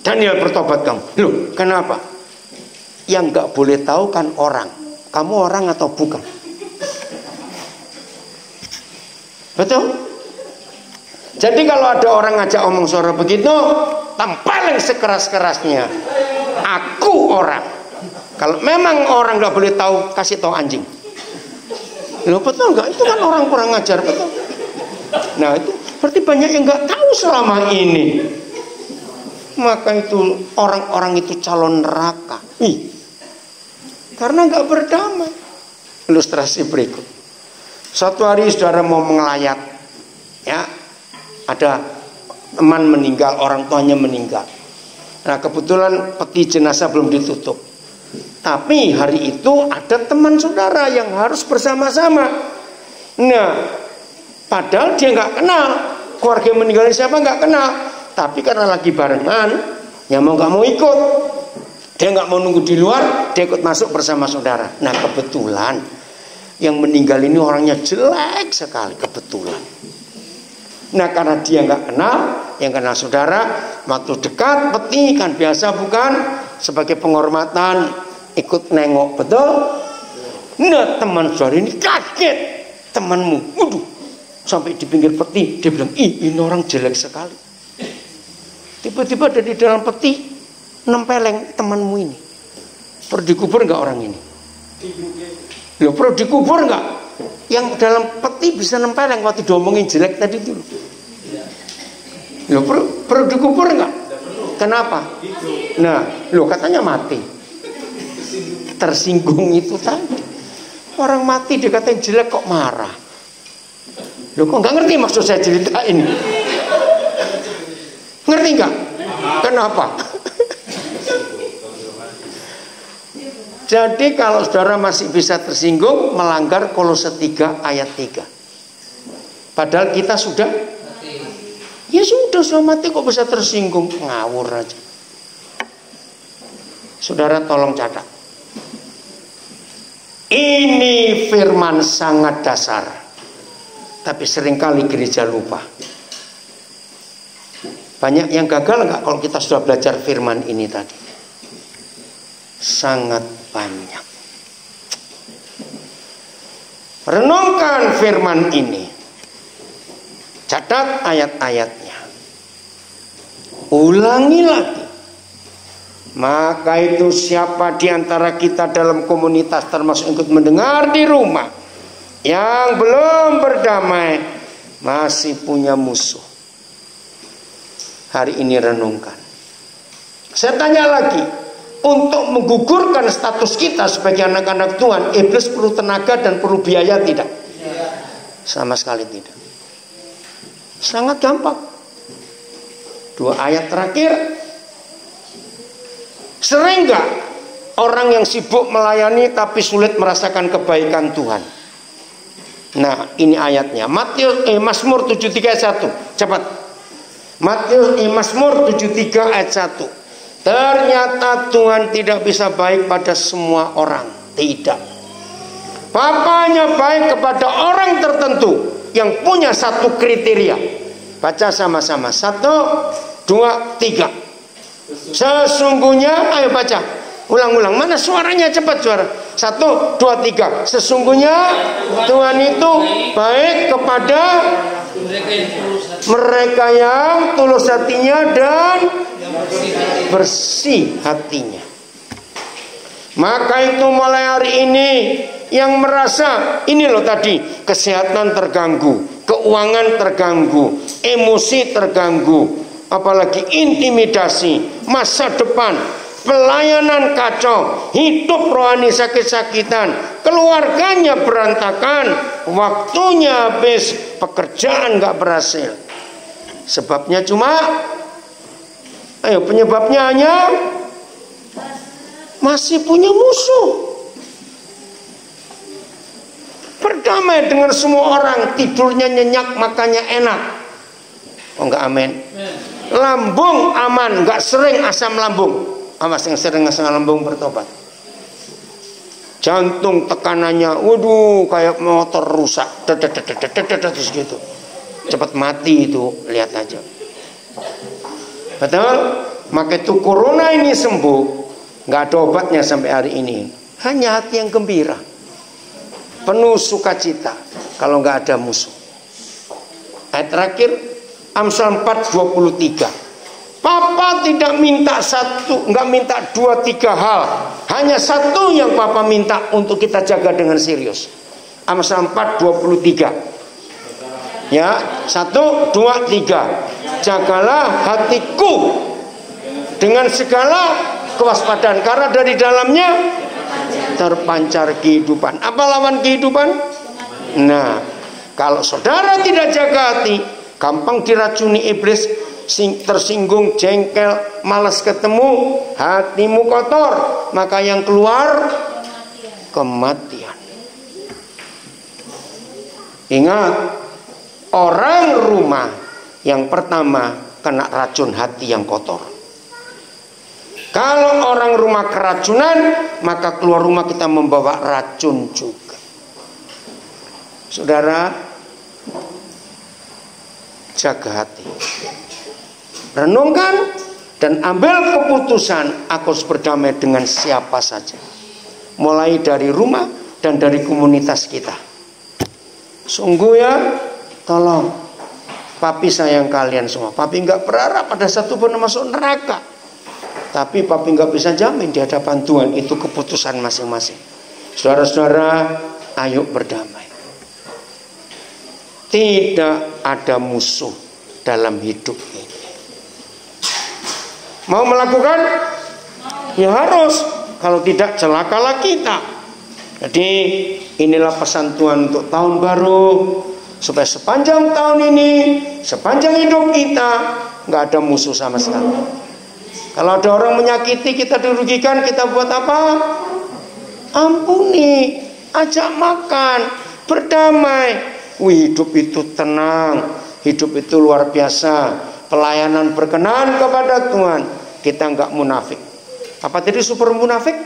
Daniel bertobat kamu. Loh, kenapa? Yang nggak boleh tahu kan orang. Kamu orang atau bukan? Betul? Jadi kalau ada orang ngajak omong suara begitu, tampalin sekeras-kerasnya. Aku orang. Kalau memang orang nggak boleh tahu, kasih tahu anjing. Loh betul nggak? Itu kan orang kurang ngajar, betul. Nah itu berarti banyak yang nggak tahu selama ini. Maka itu orang-orang itu calon neraka. Karena nggak berdamai. Ilustrasi berikut. Suatu hari saudara mau mengelayat, ya. Ada teman meninggal, orang tuanya meninggal. Nah kebetulan peti jenazah belum ditutup. Tapi hari itu ada teman saudara yang harus bersama-sama. Nah padahal dia nggak kenal, keluarga yang meninggal siapa nggak kenal. Tapi karena lagi barengan, ya mau nggak mau ikut. Dia nggak mau nunggu di luar, dia ikut masuk bersama saudara. Nah kebetulan yang meninggal ini orangnya jelek sekali, kebetulan. Nah karena dia nggak kenal, yang kenal saudara, waktu dekat peti kan biasa bukan, sebagai penghormatan ikut nengok, betul? Nah teman saudara ini kaget, temanmu, waduh, sampai di pinggir peti dia bilang, ini orang jelek sekali. Tiba-tiba ada di dalam peti nempeleng temanmu ini. Perlu dikubur nggak orang ini? Loh perlu dikubur nggak? Yang dalam peti bisa nempeleng waktu diomongin jelek tadi dulu. Loh perlu dikubur nggak? Kenapa? Nah, loh katanya mati. Tersinggung itu tadi. Orang mati dikatain jelek kok marah. Loh kok nggak ngerti maksud saya ceritain? Ngerti nggak? Kenapa? Jadi kalau saudara masih bisa tersinggung, melanggar Kolose 3 ayat 3. Padahal kita sudah, ya sudah mati kok bisa tersinggung, ngawur aja. Saudara tolong catat. Ini firman sangat dasar, tapi seringkali gereja lupa. Banyak yang gagal nggak kalau kita sudah belajar firman ini tadi? Sangat banyak. Renungkan firman ini. Catat ayat-ayatnya. Ulangi lagi. Maka itu siapa di antara kita dalam komunitas termasuk ikut mendengar di rumah yang belum berdamai masih punya musuh. Hari ini renungkan. Saya tanya lagi, untuk menggugurkan status kita sebagai anak-anak Tuhan, iblis perlu tenaga dan perlu biaya tidak? Sama sekali tidak. Sangat gampang. 2 ayat terakhir. Sering nggak orang yang sibuk melayani tapi sulit merasakan kebaikan Tuhan? Nah, ini ayatnya. Mazmur 73 ayat 1. Cepat. Mazmur 73 ayat 1. Ternyata Tuhan tidak bisa baik pada semua orang. Tidak. Papanya baik kepada orang tertentu yang punya satu kriteria. Baca sama-sama. 1, 2, 3. Sesungguhnya, ayo baca. Ulang-ulang. Mana suaranya? Cepat suara. 1, 2, 3. Sesungguhnya Tuhan itu baik kepada mereka yang tulus hatinya dan bersih hatinya. Maka itu mulai hari ini yang merasa ini loh tadi, kesehatan terganggu, keuangan terganggu, emosi terganggu, apalagi intimidasi, masa depan, pelayanan kacau, hidup rohani sakit-sakitan, keluarganya berantakan, waktunya habis, pekerjaan gak berhasil. Sebabnya penyebabnya hanya masih punya musuh. Berdamai dengan semua orang, tidurnya nyenyak, makannya enak. Oh enggak, amin. Lambung aman, enggak sering asam lambung. Awas yang sering asam lambung bertobat. Jantung tekanannya, waduh, kayak motor rusak, terus gitu. Cepat mati itu, lihat aja. Betul? Maka itu corona ini sembuh, nggak ada obatnya sampai hari ini. Hanya hati yang gembira, penuh sukacita kalau nggak ada musuh. Ayat terakhir, Amsal 4:23. Papa tidak minta satu, nggak minta 2, 3 hal. Hanya satu yang Papa minta untuk kita jaga dengan serius. Amsal 4:23. Ya, 1, 2, 3. Jagalah hatiku dengan segala kewaspadaan, karena dari dalamnya terpancar kehidupan. Apa lawan kehidupan? Nah, kalau saudara tidak jaga hati, gampang diracuni iblis, tersinggung, jengkel, malas ketemu, hatimu kotor, maka yang keluar kematian. Ingat, orang rumah yang pertama kena racun hati yang kotor. Kalau orang rumah keracunan, maka keluar rumah kita membawa racun juga. Saudara, jaga hati. Renungkan dan ambil keputusan, aku harus berdamai dengan siapa saja. Mulai dari rumah dan dari komunitas kita. Sungguh ya, tolong. Papi sayang kalian semua. Papi nggak berharap ada satu pun masuk neraka. Tapi papi nggak bisa jamin di hadapan Tuhan, itu keputusan masing-masing. Saudara-saudara, ayo berdamai. Tidak ada musuh dalam hidup ini. Mau melakukan? Ya harus. Kalau tidak, celakalah kita. Jadi inilah pesan Tuhan untuk tahun baru. Supaya sepanjang tahun ini, sepanjang hidup kita, nggak ada musuh sama sekali. Kalau ada orang menyakiti, kita dirugikan, kita buat apa? Ampuni, ajak makan, berdamai. Hidup itu tenang, hidup itu luar biasa. Pelayanan berkenan kepada Tuhan. Kita nggak munafik. Apa tadi super munafik?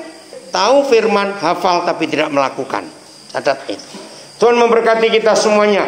Tahu firman, hafal tapi tidak melakukan. Catat itu. Tuhan memberkati kita semuanya.